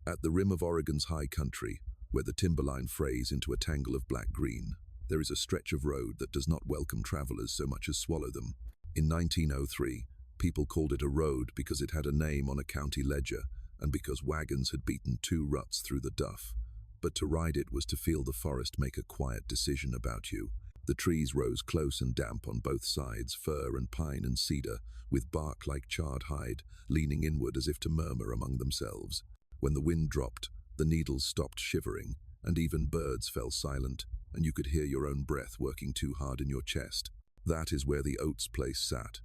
At the rim of Oregon's high country, where the timberline frays into a tangle of black-green, there is a stretch of road that does not welcome travelers so much as swallow them. In 1903, people called it a road because it had a name on a county ledger and because wagons had beaten 2 ruts through the duff. But to ride it was to feel the forest make a quiet decision about you. The trees rose close and damp on both sides, fir and pine and cedar, with bark like charred hide, leaning inward as if to murmur among themselves. When the wind dropped, the needles stopped shivering, and even birds fell silent, and you could hear your own breath working too hard in your chest. That is where the Oates place sat.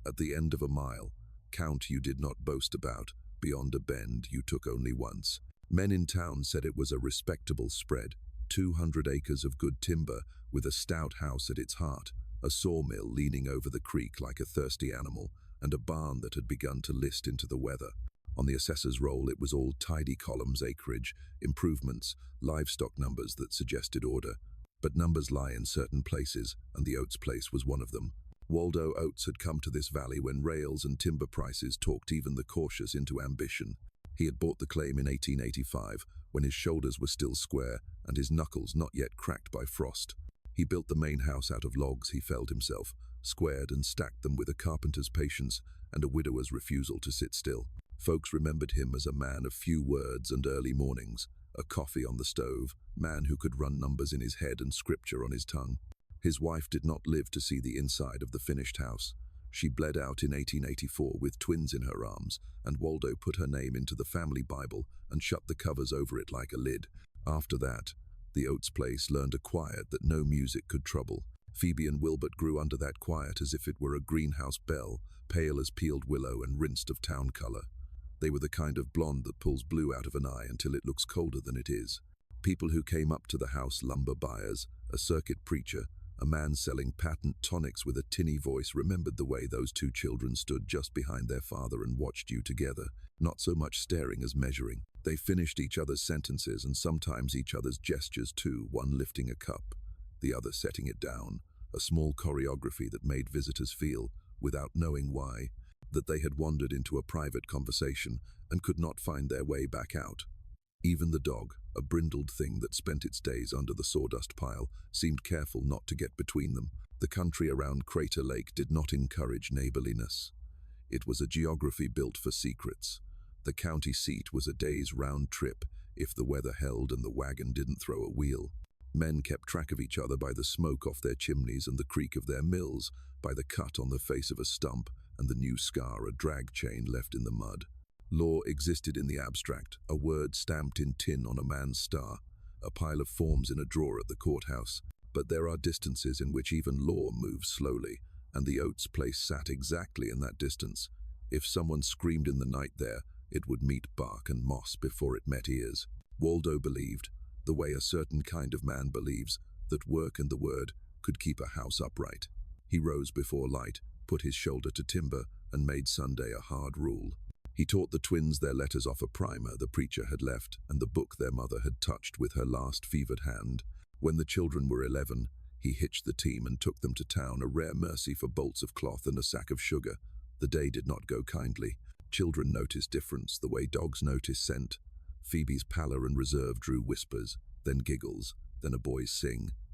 At the end of a mile, count you did not boast about, beyond a bend you took only once. Men in town said it was a respectable spread, 200 acres of good timber with a stout house at its heart, a sawmill leaning over the creek like a thirsty animal, and a barn that had begun to list into the weather. On the assessor's roll it was all tidy columns, acreage, improvements, livestock numbers that suggested order. But numbers lie in certain places, and the Oates place was one of them. Waldo Oates had come to this valley when rails and timber prices talked even the cautious into ambition. He had bought the claim in 1885, when his shoulders were still square and his knuckles not yet cracked by frost. He built the main house out of logs, he felled himself, squared and stacked them with a carpenter's patience and a widower's refusal to sit still. Folks remembered him as a man of few words and early mornings, a coffee on the stove, man who could run numbers in his head and scripture on his tongue. His wife did not live to see the inside of the finished house. She bled out in 1884 with twins in her arms, and Waldo put her name into the family Bible and shut the covers over it like a lid. After that, the Oates place learned a quiet that no music could trouble. Phoebe and Wilbert grew under that quiet as if it were a greenhouse belle, pale as peeled willow and rinsed of town color. They were the kind of blonde that pulls blue out of an eye until it looks colder than it is. People who came up to the house, lumber buyers, a circuit preacher, a man selling patent tonics with a tinny voice, remembered the way those 2 children stood just behind their father and watched you together, not so much staring as measuring. They finished each other's sentences and sometimes each other's gestures too, one lifting a cup, the other setting it down, a small choreography that made visitors feel, without knowing why, that they had wandered into a private conversation and could not find their way back out. Even the dog, a brindled thing that spent its days under the sawdust pile, seemed careful not to get between them. The country around Crater Lake did not encourage neighborliness. It was a geography built for secrets. The county seat was a day's round trip if the weather held and the wagon didn't throw a wheel. Men kept track of each other by the smoke off their chimneys and the creak of their mills, by the cut on the face of a stump and the new scar a drag chain left in the mud. Law existed in the abstract, a word stamped in tin on a man's star, a pile of forms in a drawer at the courthouse. But there are distances in which even law moves slowly, and the Oates place sat exactly in that distance. If someone screamed in the night there, it would meet bark and moss before it met ears. Waldo believed, the way a certain kind of man believes, that work and the word could keep a house upright. He rose before light, put his shoulder to timber, and made Sunday a hard rule. He taught the twins their letters off a primer the preacher had left and the book their mother had touched with her last fevered hand. When the children were 11, he hitched the team and took them to town, a rare mercy for bolts of cloth and a sack of sugar. The day did not go kindly. Children noticed difference, the way dogs notice scent. Phoebe's pallor and reserve drew whispers, then giggles, then a boy's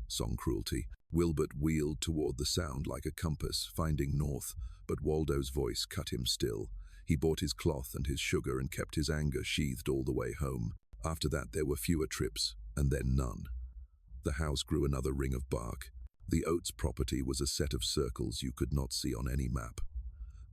song cruelty. Wilbert wheeled toward the sound like a compass, finding north, but Waldo's voice cut him still. He bought his cloth and his sugar and kept his anger sheathed all the way home. After that there were fewer trips, and then none. The house grew another ring of bark. The Oates property was a set of circles you could not see on any map.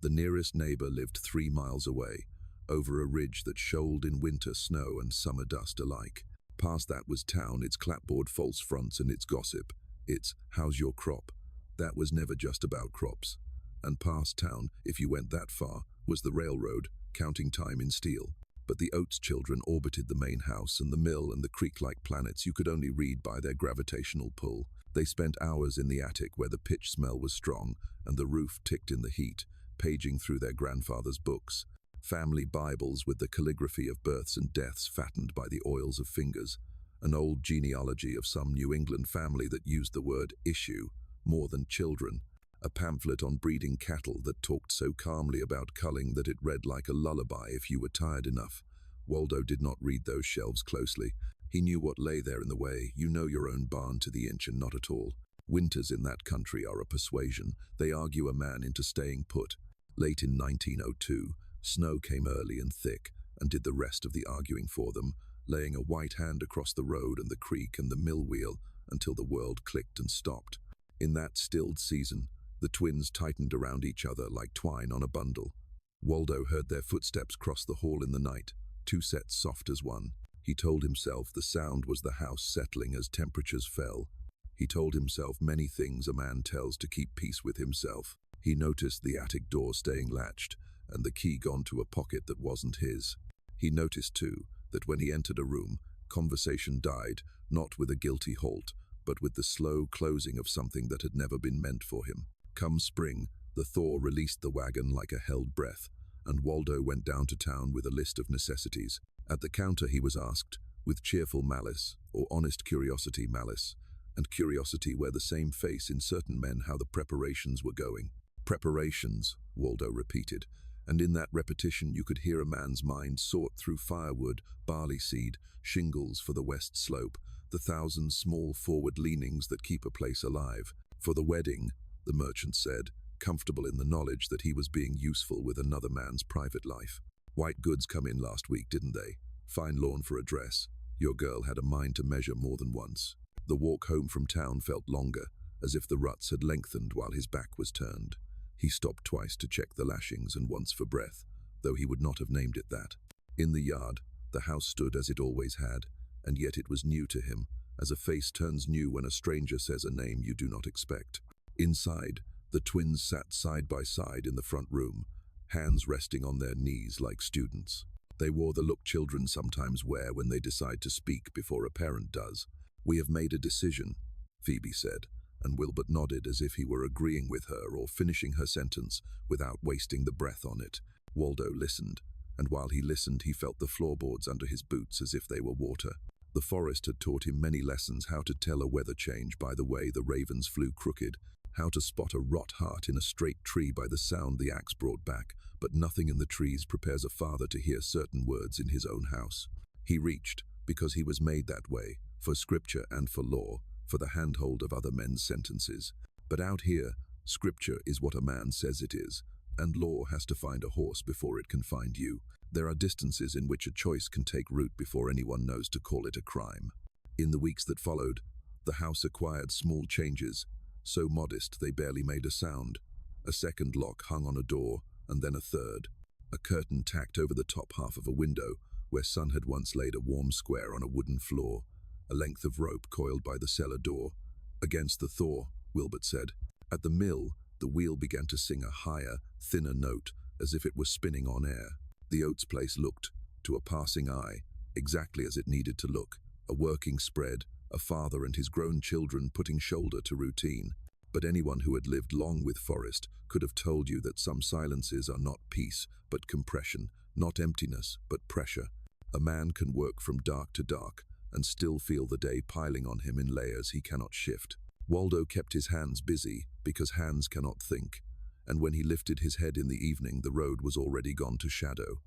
The nearest neighbor lived 3 miles away, over a ridge that shoaled in winter snow and summer dust alike. Past that was town, its clapboard false fronts and its gossip, its "how's your crop?" That was never just about crops. And past town, if you went that far, was the railroad, counting time in steel. But the Oates children orbited the main house and the mill and the creek-like planets you could only read by their gravitational pull. They spent hours in the attic where the pitch smell was strong and the roof ticked in the heat, paging through their grandfather's books, family Bibles with the calligraphy of births and deaths fattened by the oils of fingers, an old genealogy of some New England family that used the word issue more than children, a pamphlet on breeding cattle that talked so calmly about culling that it read like a lullaby if you were tired enough, Waldo did not read those shelves closely. He knew what lay there in the way. You know your own barn to the inch and not at all. Winters in that country are a persuasion. They argue a man into staying put. Late in 1902, snow came early and thick and did the rest of the arguing for them, laying a white hand across the road and the creek and the mill wheel until the world clicked and stopped. In that stilled season, the twins tightened around each other like twine on a bundle. Waldo heard their footsteps cross the hall in the night, two sets soft as one. He told himself the sound was the house settling as temperatures fell. He told himself many things a man tells to keep peace with himself. He noticed the attic door staying latched and the key gone to a pocket that wasn't his. He noticed, too, that when he entered a room, conversation died, not with a guilty halt, but with the slow closing of something that had never been meant for him. Come spring, the thaw released the wagon like a held breath, and Waldo went down to town with a list of necessities. At the counter he was asked, with cheerful malice, or honest curiosity malice, and curiosity wear the same face in certain men, how the preparations were going. Preparations, Waldo repeated, and in that repetition you could hear a man's mind sort through firewood, barley seed, shingles for the west slope, the thousand small forward leanings that keep a place alive. For the wedding, the merchant said, comfortable in the knowledge that he was being useful with another man's private life. White goods come in last week, didn't they? Fine lawn for a dress. Your girl had a mind to measure more than once. The walk home from town felt longer, as if the ruts had lengthened while his back was turned. He stopped twice to check the lashings and once for breath, though he would not have named it that. In the yard, the house stood as it always had, and yet it was new to him, as a face turns new when a stranger says a name you do not expect. Inside, the twins sat side by side in the front room, hands resting on their knees like students. They wore the look children sometimes wear when they decide to speak before a parent does. "We have made a decision," Phoebe said, and Wilbert nodded as if he were agreeing with her or finishing her sentence without wasting the breath on it. Waldo listened, and while he listened he felt the floorboards under his boots as if they were water. The forest had taught him many lessons: how to tell a weather change by the way the ravens flew crooked, how to spot a rot heart in a straight tree by the sound the axe brought back, but nothing in the trees prepares a father to hear certain words in his own house. He reached, because he was made that way, for scripture and for law, for the handhold of other men's sentences. But out here, scripture is what a man says it is, and law has to find a horse before it can find you. There are distances in which a choice can take root before anyone knows to call it a crime. In the weeks that followed, the house acquired small changes, so modest they barely made a sound. A second lock hung on a door, and then a third. A curtain tacked over the top half of a window, where sun had once laid a warm square on a wooden floor. A length of rope coiled by the cellar door. "Against the thaw," Wilbert said. At the mill, the wheel began to sing a higher, thinner note, as if it were spinning on air. The oats place looked, to a passing eye, exactly as it needed to look. A working spread, a father and his grown children putting shoulder to routine. But anyone who had lived long with forest could have told you that some silences are not peace, but compression, not emptiness, but pressure. A man can work from dark to dark, and still feel the day piling on him in layers he cannot shift. Waldo kept his hands busy, because hands cannot think, and when he lifted his head in the evening, the road was already gone to shadow.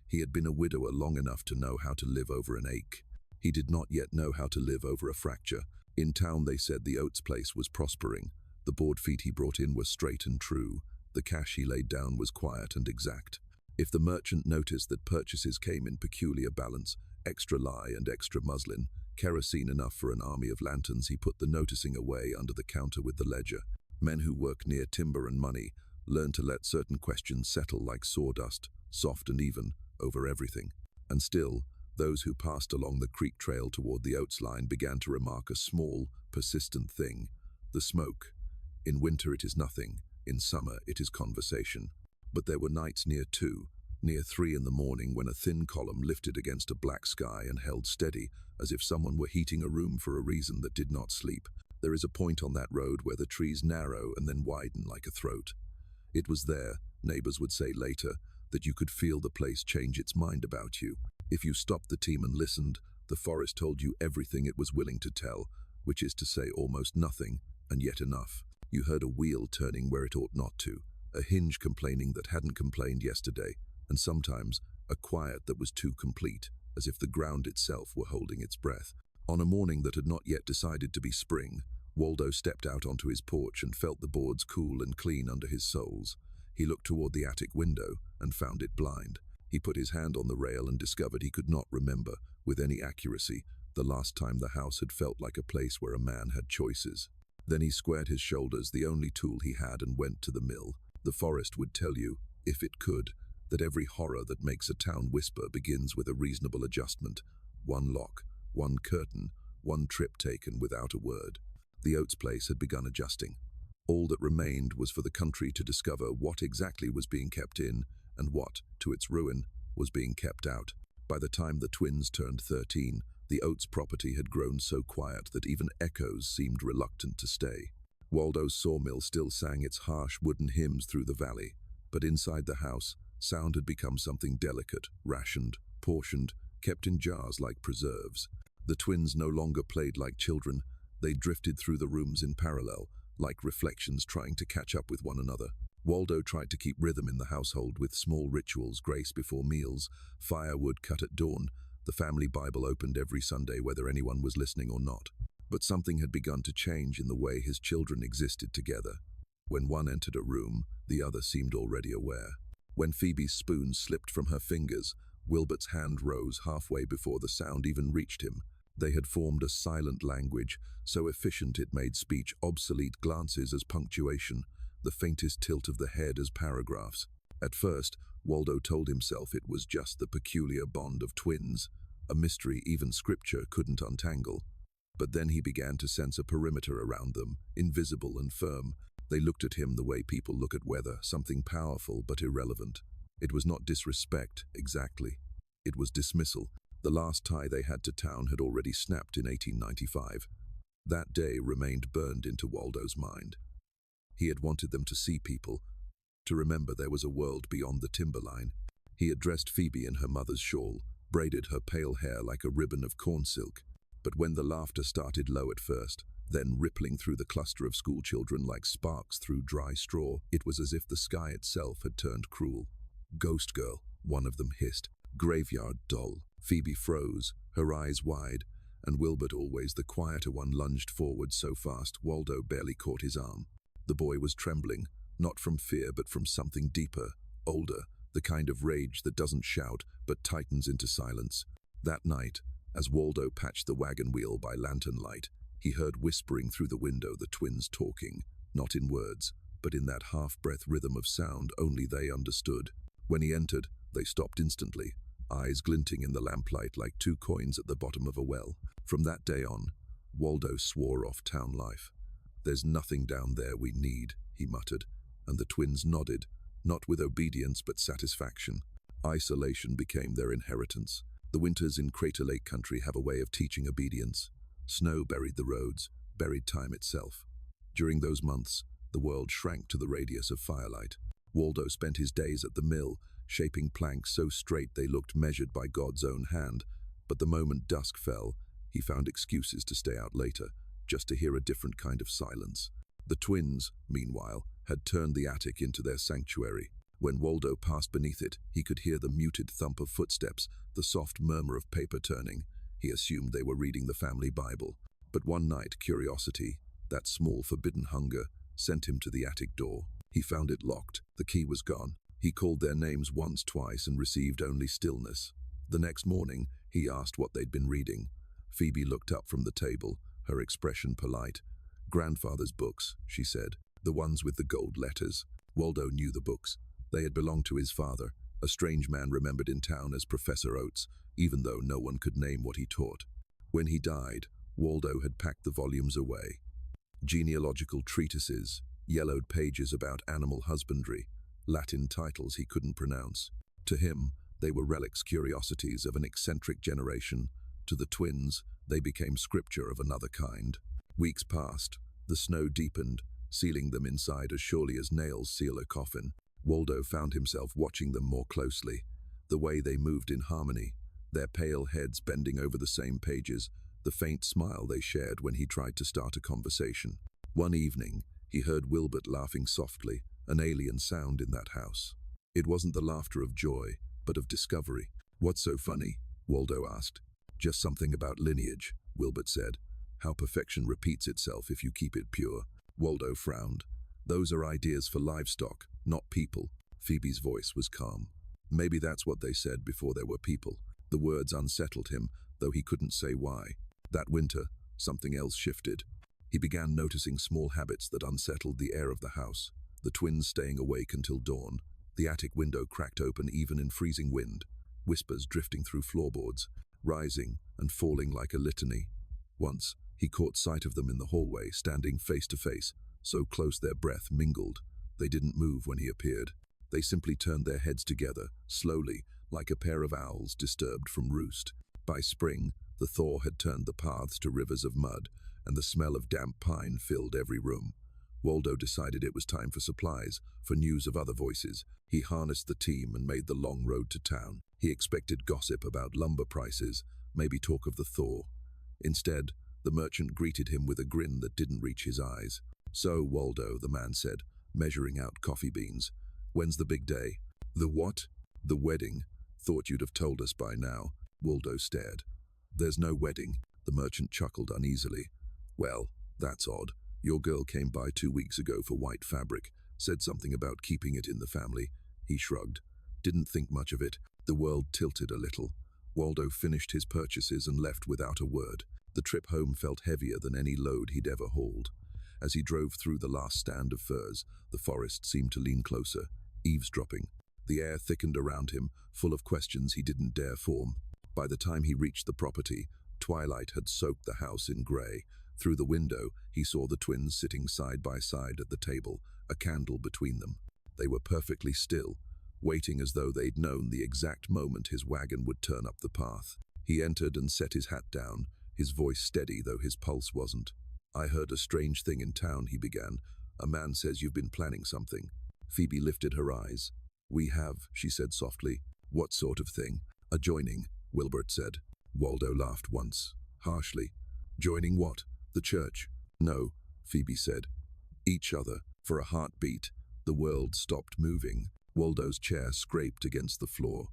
He had been a widower long enough to know how to live over an ache. He did not yet know how to live over a fracture. In town they said the oats place was prospering. The board feet he brought in were straight and true. The cash he laid down was quiet and exact. If the merchant noticed that purchases came in peculiar balance, extra lye and extra muslin, kerosene enough for an army of lanterns, he put the noticing away under the counter with the ledger. Men who work near timber and money learn to let certain questions settle like sawdust, soft and even, over everything. And still, those who passed along the creek trail toward the oats line began to remark a small, persistent thing: the smoke. In winter it is nothing, in summer it is conversation. But there were nights near 3 in the morning, when a thin column lifted against a black sky and held steady, as if someone were heating a room for a reason that did not sleep. There is a point on that road where the trees narrow and then widen like a throat. It was there, neighbors would say later, that you could feel the place change its mind about you. If you stopped the team and listened, the forest told you everything it was willing to tell, which is to say almost nothing, and yet enough. You heard a wheel turning where it ought not to, a hinge complaining that hadn't complained yesterday, and sometimes a quiet that was too complete, as if the ground itself were holding its breath. On a morning that had not yet decided to be spring, Waldo stepped out onto his porch and felt the boards cool and clean under his soles. He looked toward the attic window and found it blind. He put his hand on the rail and discovered he could not remember, with any accuracy, the last time the house had felt like a place where a man had choices. Then he squared his shoulders, the only tool he had, and went to the mill. The forest would tell you, if it could, that every horror that makes a town whisper begins with a reasonable adjustment. One lock, one curtain, one trip taken without a word. The Oates place had begun adjusting. All that remained was for the country to discover what exactly was being kept in and what, to its ruin, was being kept out. By the time the twins turned 13, the Oates property had grown so quiet that even echoes seemed reluctant to stay. Waldo's sawmill still sang its harsh wooden hymns through the valley, but inside the house, sound had become something delicate, rationed, portioned, kept in jars like preserves. The twins no longer played like children. They drifted through the rooms in parallel, like reflections trying to catch up with one another. Waldo tried to keep rhythm in the household with small rituals, grace before meals, firewood cut at dawn, the family Bible opened every Sunday whether anyone was listening or not. But something had begun to change in the way his children existed together. When one entered a room, the other seemed already aware. When Phoebe's spoon slipped from her fingers, Wilbert's hand rose halfway before the sound even reached him. They had formed a silent language, so efficient it made speech obsolete, glances as punctuation, the faintest tilt of the head as paragraphs. At first, Waldo told himself it was just the peculiar bond of twins, a mystery even scripture couldn't untangle. But then he began to sense a perimeter around them, invisible and firm. They looked at him the way people look at weather, something powerful but irrelevant. It was not disrespect, exactly. It was dismissal. The last tie they had to town had already snapped in 1895. That day remained burned into Waldo's mind. He had wanted them to see people, to remember there was a world beyond the timberline. He had dressed Phoebe in her mother's shawl, braided her pale hair like a ribbon of corn silk. But when the laughter started low at first, then rippling through the cluster of schoolchildren like sparks through dry straw, it was as if the sky itself had turned cruel. "Ghost girl," one of them hissed. "Graveyard doll." Phoebe froze, her eyes wide, and Wilbert, always the quieter one, lunged forward so fast Waldo barely caught his arm. The boy was trembling, not from fear but from something deeper, older, the kind of rage that doesn't shout but tightens into silence. That night, as Waldo patched the wagon wheel by lantern light, he heard whispering through the window the twins talking, not in words, but in that half-breath rhythm of sound only they understood. When he entered, they stopped instantly, eyes glinting in the lamplight like two coins at the bottom of a well. From that day on, Waldo swore off town life. "There's nothing down there we need," he muttered, and the twins nodded, not with obedience but satisfaction. Isolation became their inheritance. The winters in Crater Lake country have a way of teaching obedience. Snow buried the roads, buried time itself. During those months, the world shrank to the radius of firelight. Waldo spent his days at the mill, shaping planks so straight they looked measured by God's own hand. But the moment dusk fell, he found excuses to stay out later, just to hear a different kind of silence. The twins, meanwhile, had turned the attic into their sanctuary. When Waldo passed beneath it, he could hear the muted thump of footsteps, the soft murmur of paper turning. He assumed they were reading the family Bible. But one night, curiosity, that small forbidden hunger, sent him to the attic door. He found it locked. The key was gone. He called their names once, twice, and received only stillness. The next morning, he asked what they'd been reading. Phoebe looked up from the table, her expression polite. "Grandfather's books," she said, "the ones with the gold letters." Waldo knew the books. They had belonged to his father, a strange man remembered in town as Professor Oates, even though no one could name what he taught. When he died, Waldo had packed the volumes away. Genealogical treatises, yellowed pages about animal husbandry, Latin titles he couldn't pronounce. To him, they were relics, curiosities of an eccentric generation. To the twins, they became scripture of another kind. Weeks passed. The snow deepened, sealing them inside as surely as nails seal a coffin. Waldo found himself watching them more closely. The way they moved in harmony, their pale heads bending over the same pages, the faint smile they shared when he tried to start a conversation. One evening, he heard Wilbert laughing softly, an alien sound in that house. It wasn't the laughter of joy, but of discovery. "What's so funny?" Waldo asked. "Just something about lineage," Wilbert said. "How perfection repeats itself if you keep it pure." Waldo frowned. "Those are ideas for livestock, not people." Phoebe's voice was calm. "Maybe that's what they said before there were people." The words unsettled him, though he couldn't say why. That winter, something else shifted. He began noticing small habits that unsettled the air of the house. The twins staying awake until dawn. The attic window cracked open even in freezing wind. Whispers drifting through floorboards, rising and falling like a litany. Once, he caught sight of them in the hallway, standing face to face, so close their breath mingled. They didn't move when he appeared. They simply turned their heads together, slowly, like a pair of owls disturbed from roost. By spring, the thaw had turned the paths to rivers of mud, and the smell of damp pine filled every room. Waldo decided it was time for supplies, for news of other voices. He harnessed the team and made the long road to town. He expected gossip about lumber prices, maybe talk of the thaw. Instead, the merchant greeted him with a grin that didn't reach his eyes. "So, Waldo," the man said, measuring out coffee beans. "When's the big day?" "The what?" "The wedding. Thought you'd have told us by now." Waldo stared. "There's no wedding." The merchant chuckled uneasily. "Well, that's odd. Your girl came by 2 weeks ago for white fabric, said something about keeping it in the family." He shrugged. "Didn't think much of it." The world tilted a little. Waldo finished his purchases and left without a word. The trip home felt heavier than any load he'd ever hauled. As he drove through the last stand of firs, the forest seemed to lean closer, eavesdropping. The air thickened around him, full of questions he didn't dare form. By the time he reached the property, twilight had soaked the house in grey. Through the window, he saw the twins sitting side by side at the table, a candle between them. They were perfectly still, waiting as though they'd known the exact moment his wagon would turn up the path. He entered and set his hat down, his voice steady though his pulse wasn't. "I heard a strange thing in town," he began. "A man says you've been planning something." Phoebe lifted her eyes. "We have," she said softly. "What sort of thing?" "A joining," Wilbert said. Waldo laughed once, harshly. "Joining what? The church?" "No," Phoebe said. "Each other." For a heartbeat, the world stopped moving. Waldo's chair scraped against the floor.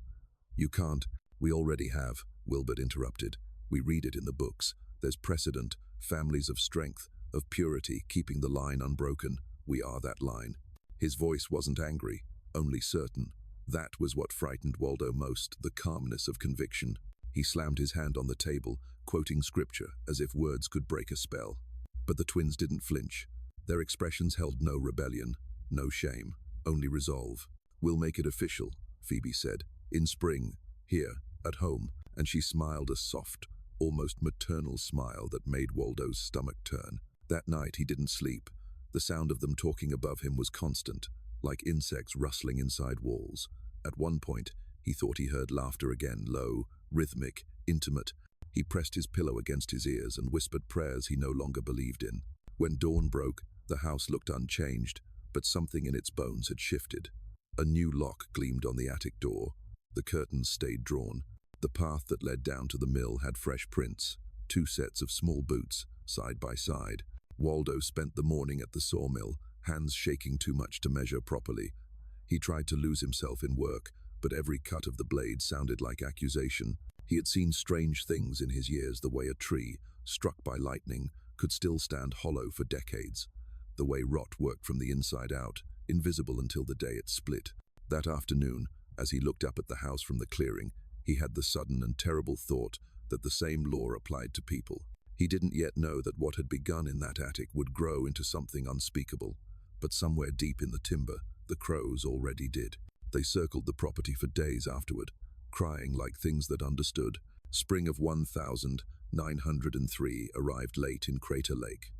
"You can't." "We already have," Wilbert interrupted. "We read it in the books. There's precedent, families of strength, of purity, keeping the line unbroken. We are that line." His voice wasn't angry, only certain. That was what frightened Waldo most, the calmness of conviction. He slammed his hand on the table, quoting scripture as if words could break a spell. But the twins didn't flinch. Their expressions held no rebellion, no shame, only resolve. "We'll make it official," Phoebe said. "In spring, here, at home." And she smiled a soft, almost maternal smile that made Waldo's stomach turn. That night he didn't sleep. The sound of them talking above him was constant, like insects rustling inside walls. At one point, he thought he heard laughter again, low, rhythmic, intimate. He pressed his pillow against his ears and whispered prayers he no longer believed in. When dawn broke, the house looked unchanged, but something in its bones had shifted. A new lock gleamed on the attic door. The curtains stayed drawn. The path that led down to the mill had fresh prints, 2 sets of small boots, side by side. Waldo spent the morning at the sawmill, hands shaking too much to measure properly. He tried to lose himself in work, but every cut of the blade sounded like accusation. He had seen strange things in his years, the way a tree, struck by lightning, could still stand hollow for decades. The way rot worked from the inside out, invisible until the day it split. That afternoon, as he looked up at the house from the clearing, he had the sudden and terrible thought that the same law applied to people. He didn't yet know that what had begun in that attic would grow into something unspeakable. But somewhere deep in the timber, the crows already did. They circled the property for days afterward, crying like things that understood. Spring of 1903 arrived late in Crater Lake.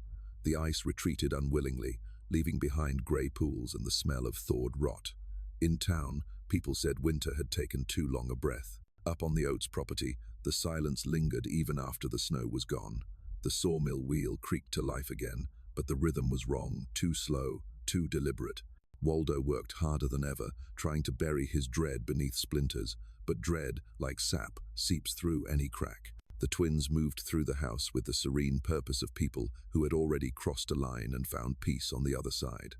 The ice retreated unwillingly, leaving behind grey pools and the smell of thawed rot. In town, people said winter had taken too long a breath. Up on the Oates property, the silence lingered even after the snow was gone. The sawmill wheel creaked to life again, but the rhythm was wrong, too slow, too deliberate. Waldo worked harder than ever, trying to bury his dread beneath splinters, but dread, like sap, seeps through any crack. The twins moved through the house with the serene purpose of people who had already crossed a line and found peace on the other side.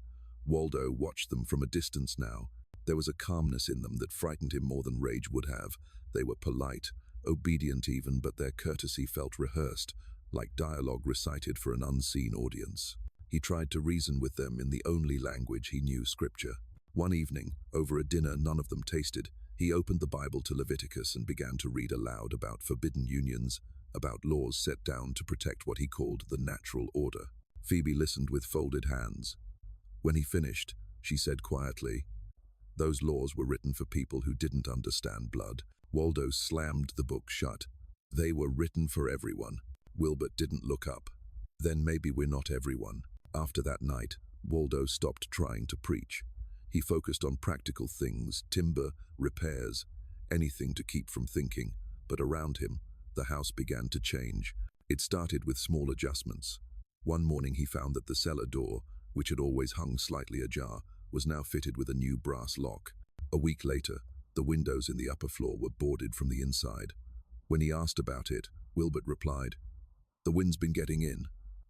Waldo watched them from a distance now, There was a calmness in them that frightened him more than rage would have. They were polite, obedient even, but their courtesy felt rehearsed, like dialogue recited for an unseen audience. He tried to reason with them in the only language he knew, Scripture. One evening, over a dinner none of them tasted, he opened the Bible to Leviticus and began to read aloud about forbidden unions, about laws set down to protect what he called the natural order. Phoebe listened with folded hands. When he finished, she said quietly, "Those laws were written for people who didn't understand blood." Waldo slammed the book shut. "They were written for everyone." Wilbert didn't look up. "Then maybe we're not everyone." After that night, Waldo stopped trying to preach. He focused on practical things, timber, repairs, anything to keep from thinking. But around him, the house began to change. It started with small adjustments. One morning he found that the cellar door, which had always hung slightly ajar, was now fitted with a new brass lock. A week later, the windows in the upper floor were boarded from the inside. When he asked about it, Wilbert replied, "The wind's been getting in,"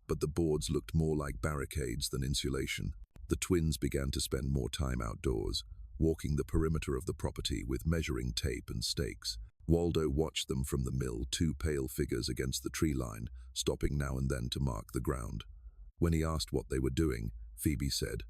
but the boards looked more like barricades than insulation. The twins began to spend more time outdoors, walking the perimeter of the property with measuring tape and stakes. Waldo watched them from the mill, two pale figures against the tree line, stopping now and then to mark the ground. When he asked what they were doing, Phoebe said,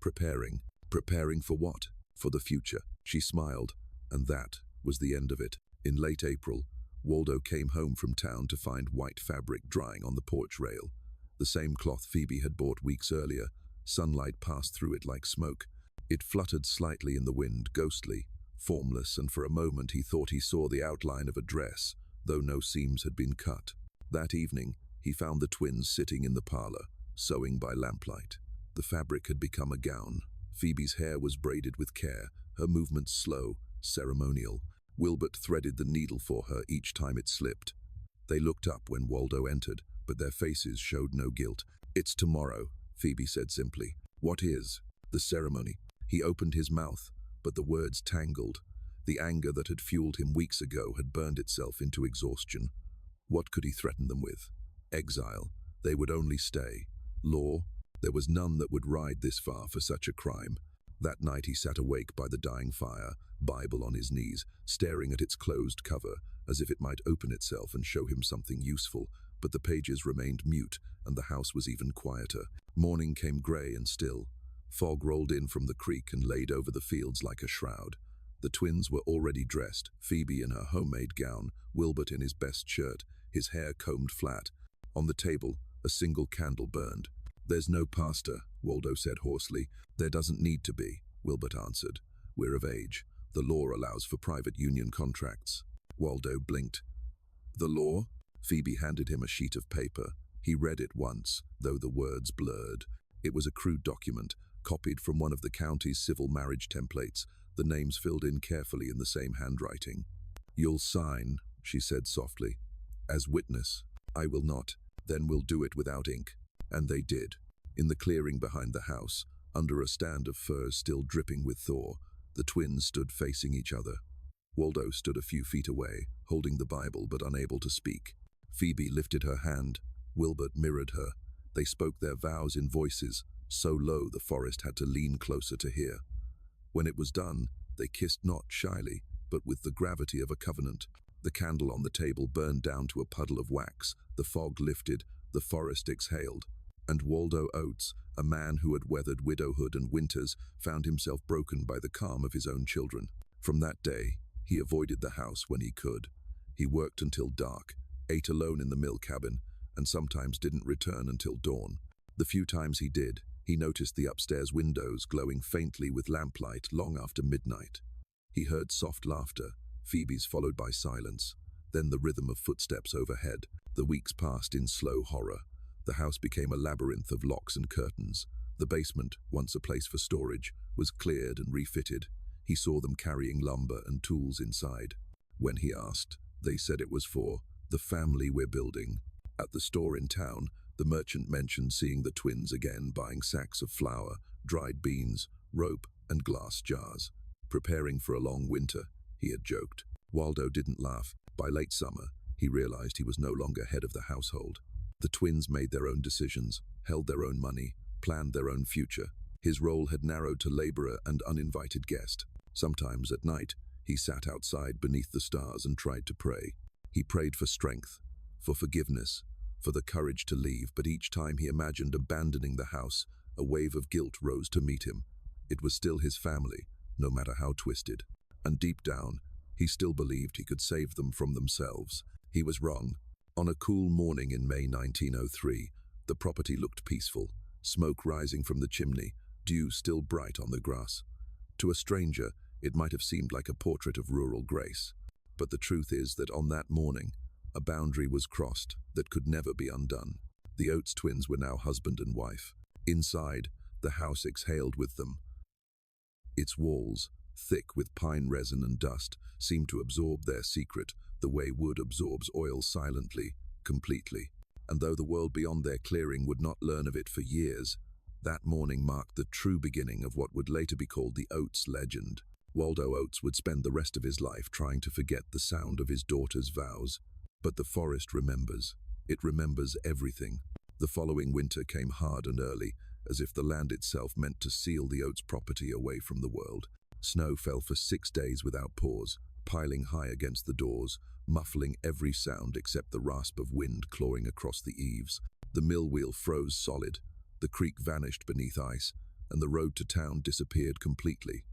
"Preparing." "Preparing for what?" "For the future." She smiled, and that was the end of it. In late April, Waldo came home from town to find white fabric drying on the porch rail. The same cloth Phoebe had bought weeks earlier. Sunlight passed through it like smoke. It fluttered slightly in the wind, ghostly, formless, and for a moment he thought he saw the outline of a dress, though no seams had been cut. That evening, he found the twins sitting in the parlor, sewing by lamplight. The fabric had become a gown. Phoebe's hair was braided with care, her movements slow, ceremonial. Wilbert threaded the needle for her each time it slipped. They looked up when Waldo entered, but their faces showed no guilt. "It's tomorrow," Phoebe said simply. "What is?" "The ceremony." He opened his mouth, but the words tangled. The anger that had fueled him weeks ago had burned itself into exhaustion. What could he threaten them with? Exile. They would only stay. Law? There was none that would ride this far for such a crime. That night he sat awake by the dying fire, Bible on his knees, staring at its closed cover, as if it might open itself and show him something useful, but the pages remained mute, and the house was even quieter. Morning came grey and still. Fog rolled in from the creek and laid over the fields like a shroud. The twins were already dressed, Phoebe in her homemade gown, Wilbert in his best shirt, his hair combed flat. On the table, a single candle burned. "There's no pastor," Waldo said hoarsely. "There doesn't need to be," Wilbert answered. "We're of age. The law allows for private union contracts." Waldo blinked. "The law?" Phoebe handed him a sheet of paper. He read it once, though the words blurred. It was a crude document, copied from one of the county's civil marriage templates, the names filled in carefully in the same handwriting. "You'll sign," she said softly. "As witness." "I will not." "Then we'll do it without ink." And they did. In the clearing behind the house, under a stand of firs still dripping with thaw, the twins stood facing each other. Waldo stood a few feet away, holding the Bible but unable to speak. Phoebe lifted her hand. Wilbert mirrored her. They spoke their vows in voices, so low the forest had to lean closer to hear. When it was done, they kissed not shyly, but with the gravity of a covenant. The candle on the table burned down to a puddle of wax, the fog lifted, the forest exhaled. And Waldo Oates, a man who had weathered widowhood and winters, found himself broken by the calm of his own children. From that day, he avoided the house when he could. He worked until dark, ate alone in the mill cabin, and sometimes didn't return until dawn. The few times he did, he noticed the upstairs windows glowing faintly with lamplight long after midnight. He heard soft laughter, Phoebe's followed by silence, then the rhythm of footsteps overhead. The weeks passed in slow horror. The house became a labyrinth of locks and curtains. The basement, once a place for storage, was cleared and refitted. He saw them carrying lumber and tools inside. When he asked, they said it was for the family we're building. At the store in town, the merchant mentioned seeing the twins again buying sacks of flour, dried beans, rope, and glass jars. Preparing for a long winter, he had joked. Waldo didn't laugh. By late summer, he realized he was no longer head of the household. The twins made their own decisions, held their own money, planned their own future. His role had narrowed to laborer and uninvited guest. Sometimes at night, he sat outside beneath the stars and tried to pray. He prayed for strength, for forgiveness, for the courage to leave, but each time he imagined abandoning the house, a wave of guilt rose to meet him. It was still his family, no matter how twisted. And deep down, he still believed he could save them from themselves. He was wrong. On a cool morning in May 1903, the property looked peaceful, smoke rising from the chimney, dew still bright on the grass. To a stranger, it might have seemed like a portrait of rural grace. But the truth is that on that morning, a boundary was crossed that could never be undone. The Oates twins were now husband and wife. Inside, the house exhaled with them. Its walls, thick with pine resin and dust, seemed to absorb their secret the way wood absorbs oil silently, completely. And though the world beyond their clearing would not learn of it for years, that morning marked the true beginning of what would later be called the Oates legend. Waldo Oates would spend the rest of his life trying to forget the sound of his daughter's vows. But the forest remembers. It remembers everything. The following winter came hard and early, as if the land itself meant to seal the Oates property away from the world. Snow fell for 6 days without pause, piling high against the doors, muffling every sound except the rasp of wind clawing across the eaves. The mill wheel froze solid, the creek vanished beneath ice, and the road to town disappeared completely.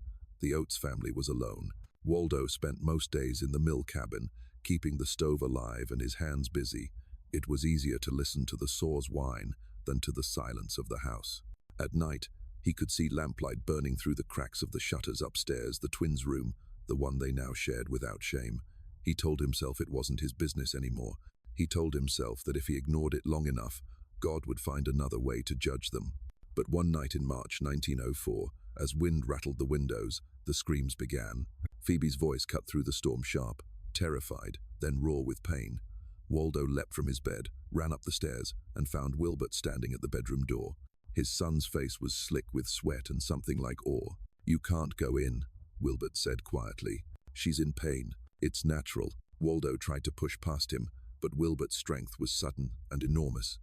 The Oates family was alone. Waldo spent most days in the mill cabin, keeping the stove alive and his hands busy. It was easier to listen to the saw's whine than to the silence of the house. At night, he could see lamplight burning through the cracks of the shutters upstairs, the twins' room, the one they now shared without shame. He told himself it wasn't his business anymore. He told himself that if he ignored it long enough, God would find another way to judge them. But one night in March 1904, as wind rattled the windows, the screams began. Phoebe's voice cut through the storm sharp, terrified, then raw with pain. Waldo leapt from his bed, ran up the stairs, and found Wilbert standing at the bedroom door. His son's face was slick with sweat and something like awe. "You can't go in," Wilbert said quietly. "She's in pain. It's natural." Waldo tried to push past him, but Wilbert's strength was sudden and enormous.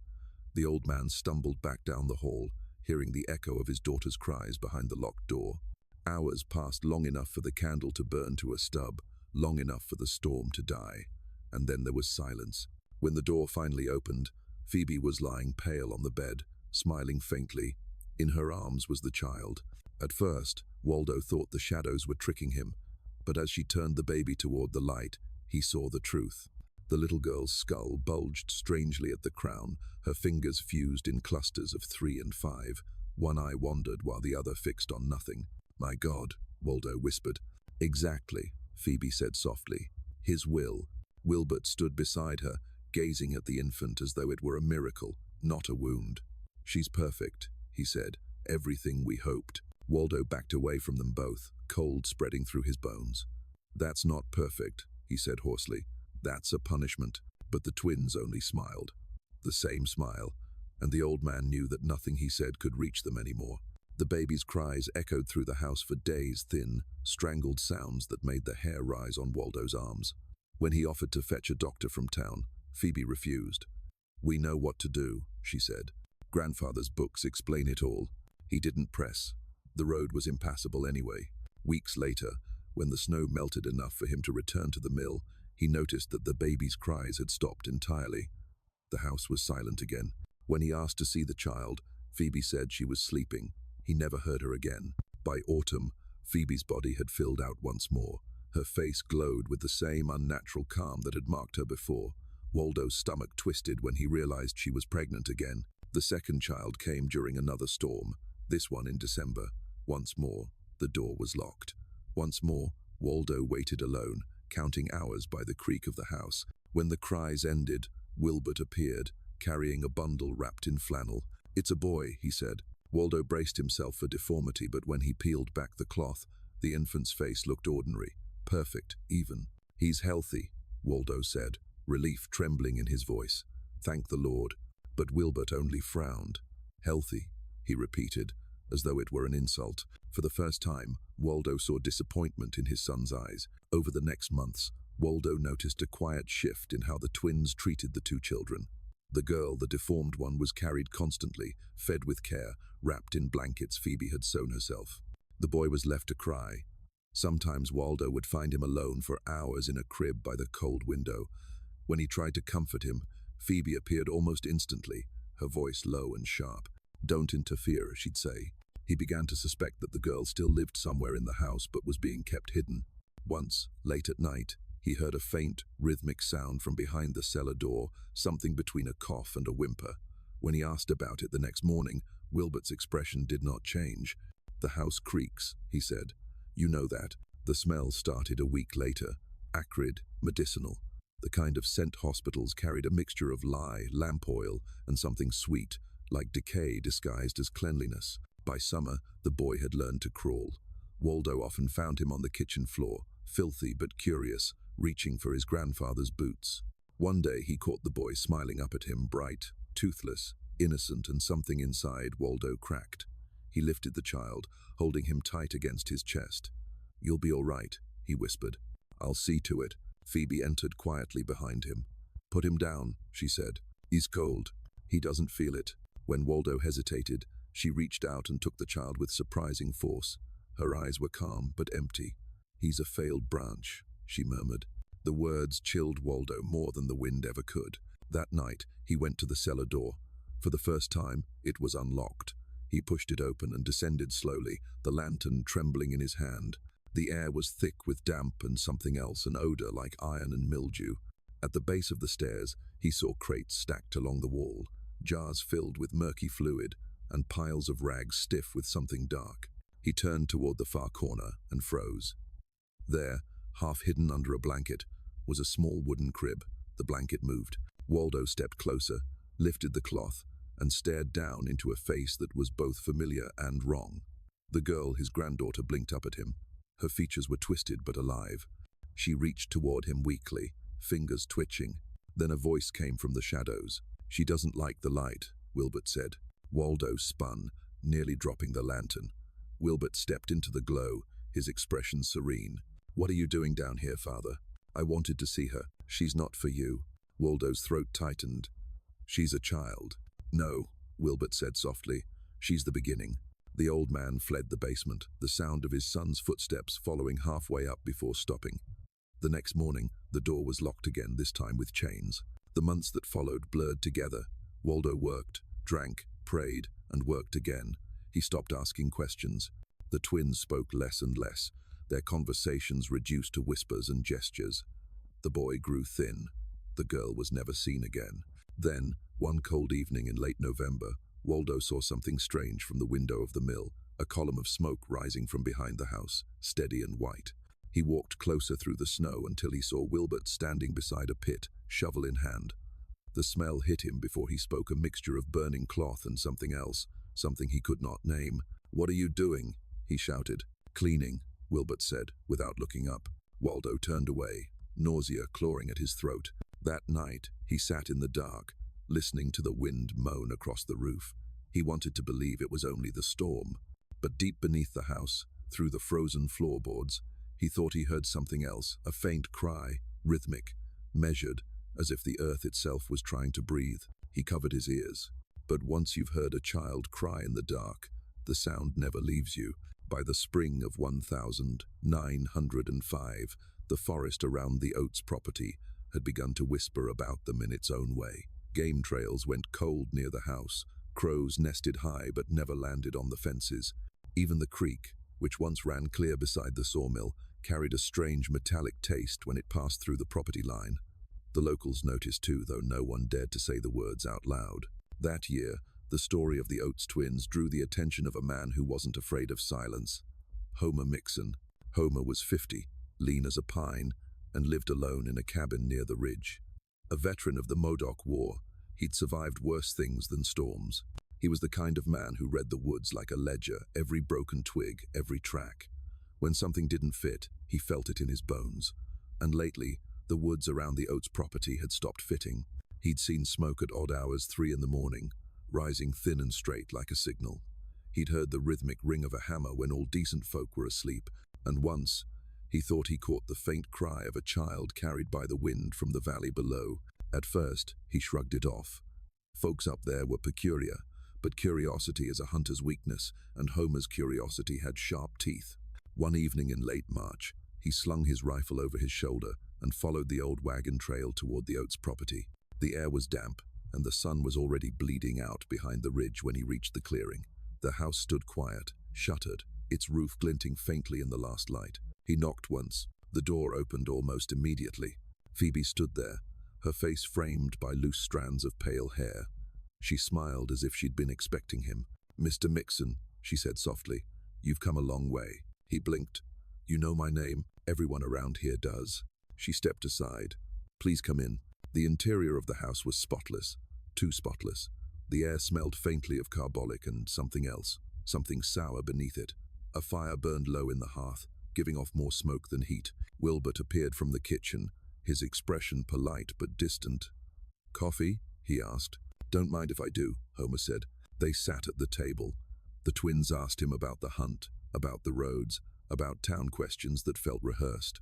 The old man stumbled back down the hall, hearing the echo of his daughter's cries behind the locked door. Hours passed, long enough for the candle to burn to a stub, long enough for the storm to die. And then there was silence. When the door finally opened, Phoebe was lying pale on the bed, smiling faintly. In her arms was the child. At first, Waldo thought the shadows were tricking him, but as she turned the baby toward the light, he saw the truth. The little girl's skull bulged strangely at the crown, her fingers fused in clusters of 3 and 5. One eye wandered while the other fixed on nothing. "My God," Waldo whispered. "Exactly," Phoebe said softly. "His will." Wilbert stood beside her, gazing at the infant as though it were a miracle, not a wound. "She's perfect," he said. "Everything we hoped." Waldo backed away from them both, cold spreading through his bones. "That's not perfect," he said hoarsely. "That's a punishment." But the twins only smiled. The same smile, and the old man knew that nothing he said could reach them anymore. The baby's cries echoed through the house for days, thin, strangled sounds that made the hair rise on Waldo's arms. When he offered to fetch a doctor from town, Phoebe refused. "We know what to do," she said. "Grandfather's books explain it all." He didn't press. The road was impassable anyway. Weeks later, when the snow melted enough for him to return to the mill, he noticed that the baby's cries had stopped entirely. The house was silent again. When he asked to see the child, Phoebe said she was sleeping. He never heard her again. By autumn, Phoebe's body had filled out once more. Her face glowed with the same unnatural calm that had marked her before. Waldo's stomach twisted when he realized she was pregnant again. The second child came during another storm, this one in December. Once more, the door was locked. Once more, Waldo waited alone, counting hours by the creak of the house. When the cries ended, Wilbert appeared, carrying a bundle wrapped in flannel. "It's a boy," he said. Waldo braced himself for deformity, but when he peeled back the cloth, the infant's face looked ordinary, perfect, even. "He's healthy," Waldo said, relief trembling in his voice. "Thank the Lord." But Wilbert only frowned. "Healthy," he repeated, as though it were an insult. For the first time, Waldo saw disappointment in his son's eyes. Over the next months, Waldo noticed a quiet shift in how the twins treated the two children. The girl, the deformed one, was carried constantly, fed with care, wrapped in blankets Phoebe had sewn herself. The boy was left to cry. Sometimes Waldo would find him alone for hours in a crib by the cold window. When he tried to comfort him, Phoebe appeared almost instantly, her voice low and sharp. "Don't interfere," she'd say. He began to suspect that the girl still lived somewhere in the house but was being kept hidden. Once, late at night, he heard a faint, rhythmic sound from behind the cellar door, something between a cough and a whimper. When he asked about it the next morning, Wilbert's expression did not change. "The house creaks," he said. "You know that." The smell started a week later, acrid, medicinal. The kind of scent hospitals carried a mixture of lye, lamp oil, and something sweet, like decay disguised as cleanliness. By summer, the boy had learned to crawl. Waldo often found him on the kitchen floor, filthy but curious, reaching for his grandfather's boots. One day he caught the boy smiling up at him, bright, toothless, innocent, and something inside Waldo cracked. He lifted the child, holding him tight against his chest. "You'll be all right," he whispered. "I'll see to it." Phoebe entered quietly behind him. "Put him down," she said. "He's cold. He doesn't feel it." When Waldo hesitated, she reached out and took the child with surprising force. Her eyes were calm but empty. "He's a failed branch," she murmured. The words chilled Waldo more than the wind ever could. That night, he went to the cellar door. For the first time, it was unlocked. He pushed it open and descended slowly, the lantern trembling in his hand. The air was thick with damp and something else, an odor like iron and mildew. At the base of the stairs, he saw crates stacked along the wall, jars filled with murky fluid, and piles of rags stiff with something dark. He turned toward the far corner and froze. There, half hidden under a blanket, was a small wooden crib. The blanket moved. Waldo stepped closer, lifted the cloth, and stared down into a face that was both familiar and wrong. The girl, his granddaughter, blinked up at him. Her features were twisted but alive. She reached toward him weakly, fingers twitching. Then a voice came from the shadows. "She doesn't like the light," Wilbert said. Waldo spun, nearly dropping the lantern. Wilbert stepped into the glow, his expression serene. "What are you doing down here, father?" "I wanted to see her. She's not for you." Waldo's throat tightened. "She's a child." "No," Wilbert said softly. "She's the beginning." The old man fled the basement, the sound of his son's footsteps following halfway up before stopping. The next morning, the door was locked again, this time with chains. The months that followed blurred together. Waldo worked, drank, prayed, and worked again. He stopped asking questions. The twins spoke less and less, their conversations reduced to whispers and gestures. The boy grew thin. The girl was never seen again. Then, one cold evening in late November, Waldo saw something strange from the window of the mill, a column of smoke rising from behind the house, steady and white. He walked closer through the snow until he saw Wilbert standing beside a pit, shovel in hand. The smell hit him before he spoke, a mixture of burning cloth and something else, something he could not name. "What are you doing?" he shouted. "Cleaning," Wilbert said, without looking up. Waldo turned away, nausea clawing at his throat. That night, he sat in the dark, listening to the wind moan across the roof. He wanted to believe it was only the storm. But deep beneath the house, through the frozen floorboards, he thought he heard something else, a faint cry, rhythmic, measured, as if the earth itself was trying to breathe. He covered his ears. But once you've heard a child cry in the dark, the sound never leaves you. By the spring of 1905, the forest around the Oates property had begun to whisper about them in its own way. Game trails went cold near the house. Crows nested high but never landed on the fences. Even the creek, which once ran clear beside the sawmill, carried a strange metallic taste when it passed through the property line. The locals noticed too, though no one dared to say the words out loud. That year, the story of the Oates twins drew the attention of a man who wasn't afraid of silence. Homer Mixon. Homer was 50, lean as a pine, and lived alone in a cabin near the ridge. A veteran of the Modoc War, he'd survived worse things than storms. He was the kind of man who read the woods like a ledger, every broken twig, every track. When something didn't fit, he felt it in his bones. And lately, the woods around the Oates property had stopped fitting. He'd seen smoke at odd hours, 3 in the morning, rising thin and straight like a signal. He'd heard the rhythmic ring of a hammer when all decent folk were asleep, and once, he thought he caught the faint cry of a child carried by the wind from the valley below. At first, he shrugged it off. Folks up there were peculiar, but curiosity is a hunter's weakness, and Homer's curiosity had sharp teeth. One evening in late March, he slung his rifle over his shoulder and followed the old wagon trail toward the Oates property. The air was damp, and the sun was already bleeding out behind the ridge when he reached the clearing. The house stood quiet, shuttered, its roof glinting faintly in the last light. He knocked once. The door opened almost immediately. Phoebe stood there, her face framed by loose strands of pale hair. She smiled as if she'd been expecting him. "Mr. Mixon," she said softly, "you've come a long way." He blinked. "You know my name. Everyone around here does." She stepped aside. "Please come in." The interior of the house was spotless, too spotless. The air smelled faintly of carbolic and something else, something sour beneath it. A fire burned low in the hearth, giving off more smoke than heat. Wilbert appeared from the kitchen, his expression polite but distant. "Coffee?" he asked. "Don't mind if I do," Homer said. They sat at the table. The twins asked him about the hunt, about the roads, about town questions that felt rehearsed.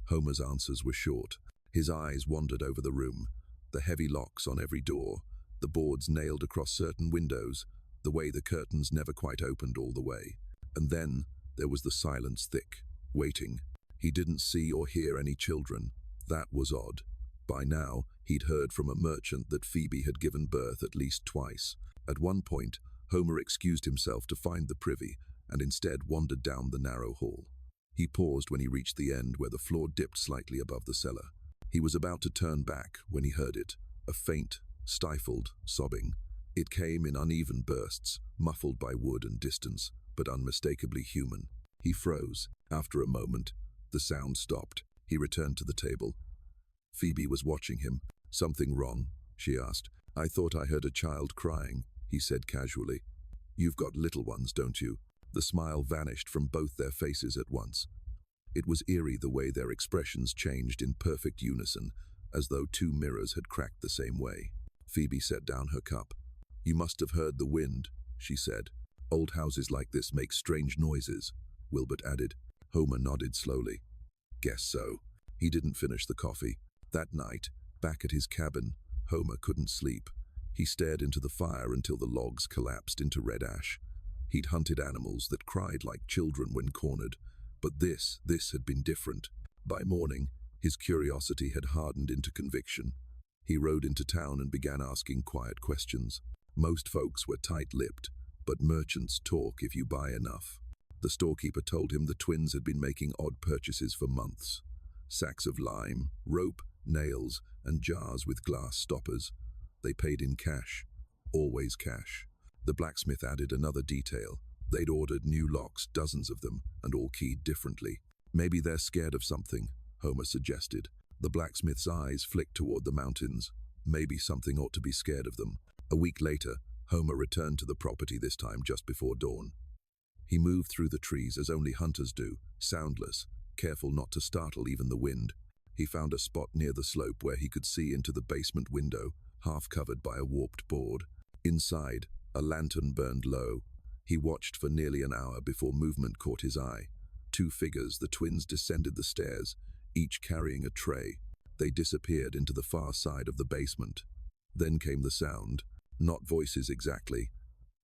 Homer's answers were short. His eyes wandered over the room, the heavy locks on every door, the boards nailed across certain windows, the way the curtains never quite opened all the way. And then there was the silence, thick, waiting. He didn't see or hear any children. That was odd. By now, he'd heard from a merchant that Phoebe had given birth at least twice. At one point, Homer excused himself to find the privy, and instead wandered down the narrow hall. He paused when he reached the end where the floor dipped slightly above the cellar. He was about to turn back when he heard it, a faint, stifled sobbing. It came in uneven bursts, muffled by wood and distance, but unmistakably human. He froze. After a moment, the sound stopped. He returned to the table. Phoebe was watching him. "Something wrong?" she asked. "I thought I heard a child crying," he said casually. "You've got little ones, don't you?" The smile vanished from both their faces at once. It was eerie the way their expressions changed in perfect unison, as though two mirrors had cracked the same way. Phoebe set down her cup. "You must have heard the wind," she said. "Old houses like this make strange noises," Wilbert added. Homer nodded slowly. "Guess so." He didn't finish the coffee. That night, back at his cabin, Homer couldn't sleep. He stared into the fire until the logs collapsed into red ash. He'd hunted animals that cried like children when cornered, but this had been different. By morning, his curiosity had hardened into conviction. He rode into town and began asking quiet questions. Most folks were tight-lipped, but merchants talk if you buy enough. The storekeeper told him the twins had been making odd purchases for months. Sacks of lime, rope, nails, and jars with glass stoppers. They paid in cash. Always cash. The blacksmith added another detail. They'd ordered new locks, dozens of them, and all keyed differently. "Maybe they're scared of something," Homer suggested. The blacksmith's eyes flicked toward the mountains. Maybe something ought to be scared of them. A week later, Homer returned to the property, this time just before dawn. He moved through the trees as only hunters do, soundless, careful not to startle even the wind. He found a spot near the slope where he could see into the basement window, half covered by a warped board. Inside, a lantern burned low. He watched for nearly an hour before movement caught his eye. Two figures, the twins, descended the stairs, each carrying a tray. They disappeared into the far side of the basement. Then came the sound, not voices exactly.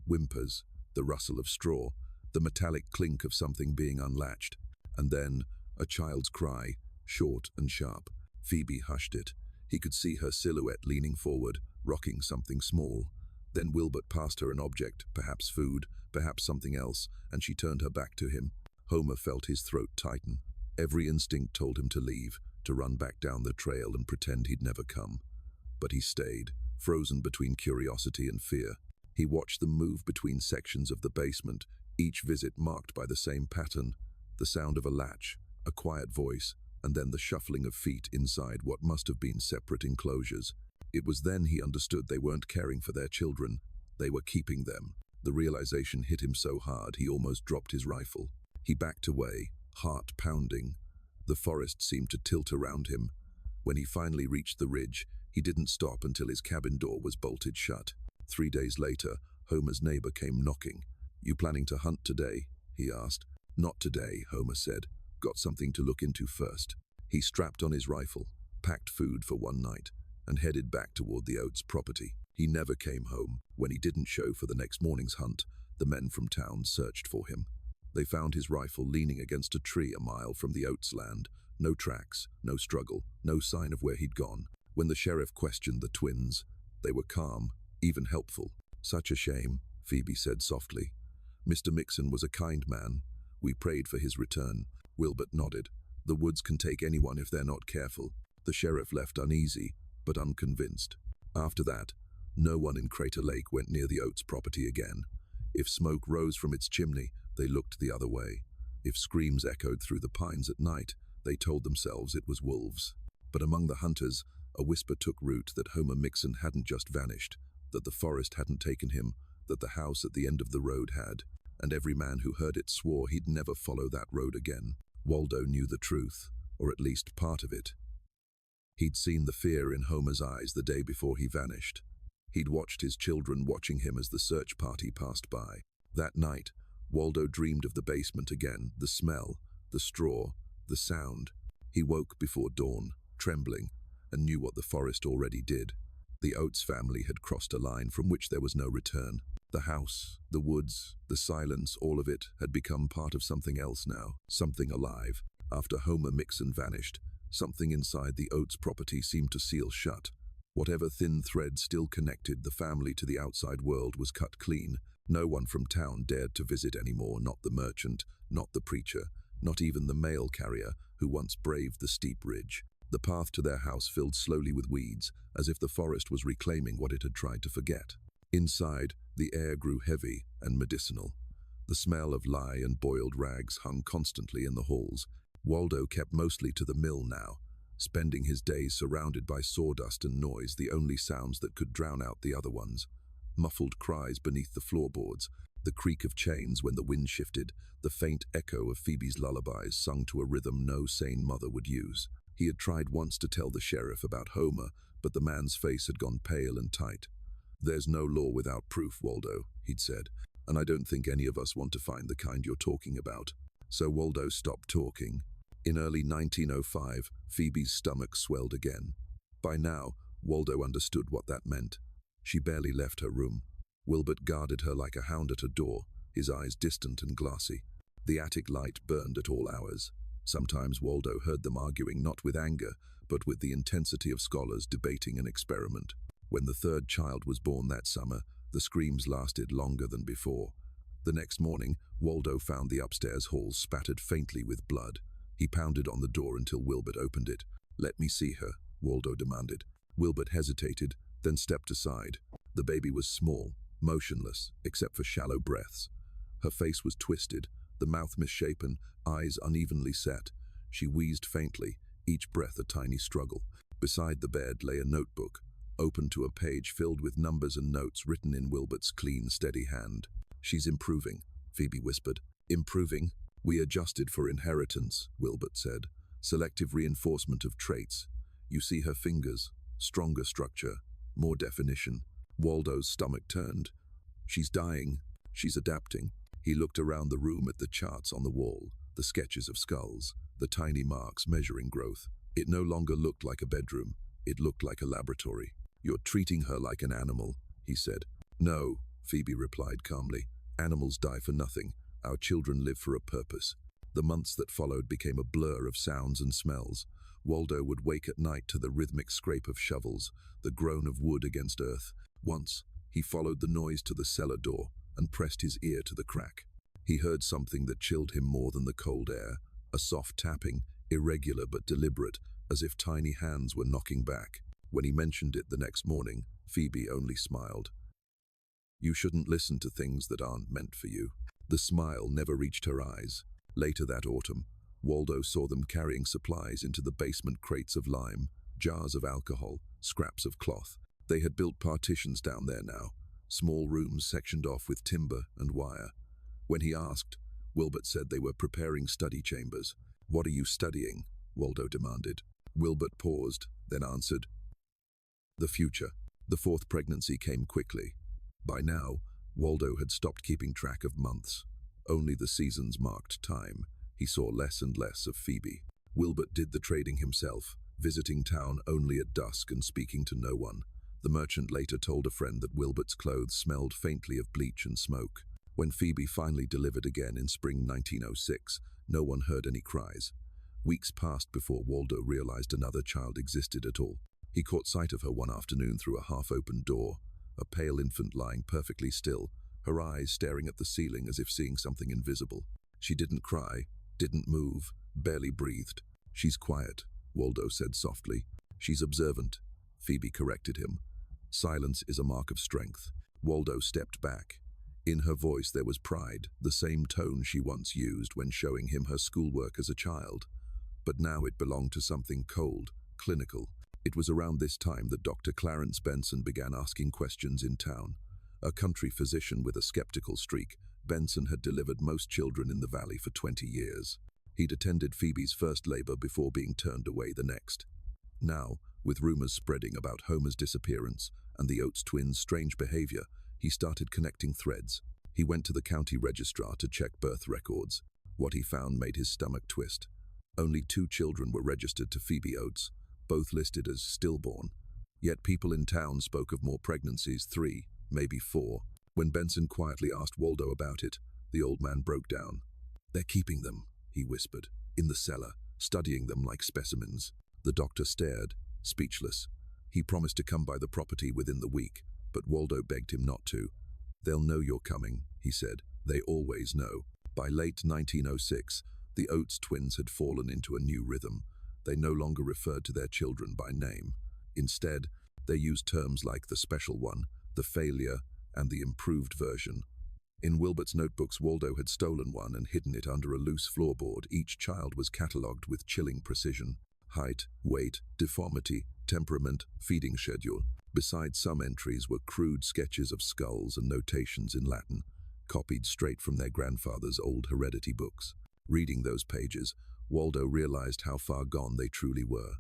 Whimpers, the rustle of straw, the metallic clink of something being unlatched. And then, a child's cry, short and sharp. Phoebe hushed it. He could see her silhouette leaning forward, rocking something small. Then Wilbert passed her an object, perhaps food, perhaps something else, and she turned her back to him. Homer felt his throat tighten. Every instinct told him to leave, to run back down the trail and pretend he'd never come. But he stayed, frozen between curiosity and fear. He watched them move between sections of the basement, each visit marked by the same pattern. The sound of a latch, a quiet voice, and then the shuffling of feet inside what must have been separate enclosures. It was then he understood they weren't caring for their children. They were keeping them. The realization hit him so hard he almost dropped his rifle. He backed away, heart pounding. The forest seemed to tilt around him. When he finally reached the ridge, he didn't stop until his cabin door was bolted shut. 3 days later, Homer's neighbor came knocking. "You planning to hunt today?" he asked. "Not today," Homer said. "Got something to look into first." He strapped on his rifle, packed food for one night, and headed back toward the Oates property. He never came home. When he didn't show for the next morning's hunt, the men from town searched for him. They found his rifle leaning against a tree a mile from the oats land. No tracks, no struggle, no sign of where he'd gone. When the sheriff questioned the twins, they were calm, even helpful. "Such a shame," Phoebe said softly. "Mr. Mixon was a kind man. We prayed for his return." Wilbert nodded. "The woods can take anyone if they're not careful." The sheriff left uneasy, but unconvinced. After that, no one in Crater Lake went near the Oates property again. If smoke rose from its chimney, they looked the other way. If screams echoed through the pines at night, they told themselves it was wolves. But among the hunters, a whisper took root that Homer Mixon hadn't just vanished, that the forest hadn't taken him, that the house at the end of the road had, and every man who heard it swore he'd never follow that road again. Waldo knew the truth, or at least part of it. He'd seen the fear in Homer's eyes the day before he vanished. He'd watched his children watching him as the search party passed by. That night, Waldo dreamed of the basement again, the smell, the straw, the sound. He woke before dawn, trembling, and knew what the forest already did. The Oates family had crossed a line from which there was no return. The house, the woods, the silence, all of it had become part of something else now, something alive. After Homer Mixon vanished, something inside the Oates property seemed to seal shut. Whatever thin thread still connected the family to the outside world was cut clean. No one from town dared to visit anymore, not the merchant, not the preacher, not even the mail carrier who once braved the steep ridge. The path to their house filled slowly with weeds, as if the forest was reclaiming what it had tried to forget. Inside, the air grew heavy and medicinal. The smell of lye and boiled rags hung constantly in the halls. Waldo kept mostly to the mill now, spending his days surrounded by sawdust and noise, the only sounds that could drown out the other ones. Muffled cries beneath the floorboards, the creak of chains when the wind shifted, the faint echo of Phoebe's lullabies sung to a rhythm no sane mother would use. He had tried once to tell the sheriff about Homer, but the man's face had gone pale and tight. "There's no law without proof, Waldo," he'd said, "and I don't think any of us want to find the kind you're talking about." So Waldo stopped talking. In early 1905, Phoebe's stomach swelled again. By now, Waldo understood what that meant. She barely left her room. Wilbert guarded her like a hound at a door, his eyes distant and glassy. The attic light burned at all hours. Sometimes Waldo heard them arguing not with anger, but with the intensity of scholars debating an experiment. When the third child was born that summer, the screams lasted longer than before. The next morning, Waldo found the upstairs hall spattered faintly with blood. He pounded on the door until Wilbert opened it. "Let me see her," Waldo demanded. Wilbert hesitated, then stepped aside. The baby was small, motionless, except for shallow breaths. Her face was twisted, the mouth misshapen, eyes unevenly set. She wheezed faintly, each breath a tiny struggle. Beside the bed lay a notebook, open to a page filled with numbers and notes written in Wilbert's clean, steady hand. "She's improving," Phoebe whispered. "Improving? We adjusted for inheritance," Wilbert said. "Selective reinforcement of traits. You see her fingers, stronger structure, more definition." Waldo's stomach turned. "She's dying. She's adapting." He looked around the room at the charts on the wall, the sketches of skulls, the tiny marks measuring growth. It no longer looked like a bedroom. It looked like a laboratory. "You're treating her like an animal," he said. "No," Phoebe replied calmly. "Animals die for nothing. Our children live for a purpose." The months that followed became a blur of sounds and smells. Waldo would wake at night to the rhythmic scrape of shovels, the groan of wood against earth. Once, he followed the noise to the cellar door and pressed his ear to the crack. He heard something that chilled him more than the cold air, a soft tapping, irregular but deliberate, as if tiny hands were knocking back. When he mentioned it the next morning, Phoebe only smiled. "You shouldn't listen to things that aren't meant for you." The smile never reached her eyes. Later that autumn, Waldo saw them carrying supplies into the basement, crates of lime, jars of alcohol, scraps of cloth. They had built partitions down there now, small rooms sectioned off with timber and wire. When he asked, Wilbert said they were preparing study chambers. "What are you studying?" Waldo demanded. Wilbert paused, then answered, "The future." The fourth pregnancy came quickly. By now, Waldo had stopped keeping track of months. Only the seasons marked time. He saw less and less of Phoebe. Wilbert did the trading himself, visiting town only at dusk and speaking to no one. The merchant later told a friend that Wilbert's clothes smelled faintly of bleach and smoke. When Phoebe finally delivered again in spring 1906, no one heard any cries. Weeks passed before Waldo realized another child existed at all. He caught sight of her one afternoon through a half-opened door, a pale infant lying perfectly still, her eyes staring at the ceiling as if seeing something invisible. She didn't cry, didn't move, barely breathed. "She's quiet," Waldo said softly. "She's observant," Phoebe corrected him. "Silence is a mark of strength." Waldo stepped back. In her voice there was pride, the same tone she once used when showing him her schoolwork as a child. But now it belonged to something cold, clinical. It was around this time that Dr. Clarence Benson began asking questions in town. A country physician with a skeptical streak, Benson had delivered most children in the valley for 20 years. He'd attended Phoebe's first labor before being turned away the next. Now, with rumors spreading about Homer's disappearance and the Oates twins' strange behavior, he started connecting threads. He went to the county registrar to check birth records. What he found made his stomach twist. Only 2 children were registered to Phoebe Oates, both listed as stillborn. Yet people in town spoke of more pregnancies, 3, maybe 4. When Benson quietly asked Waldo about it, the old man broke down. "They're keeping them," he whispered, "in the cellar, studying them like specimens." The doctor stared, speechless. He promised to come by the property within the week, but Waldo begged him not to. "They'll know you're coming," he said. "They always know." By late 1906, the Oates twins had fallen into a new rhythm. They no longer referred to their children by name. Instead, they used terms like the special one, the failure, and the improved version. In Wilbert's notebooks, Waldo had stolen one and hidden it under a loose floorboard. Each child was catalogued with chilling precision: height, weight, deformity, temperament, feeding schedule. Besides some entries were crude sketches of skulls and notations in Latin, copied straight from their grandfather's old heredity books. Reading those pages, Waldo realized how far gone they truly were.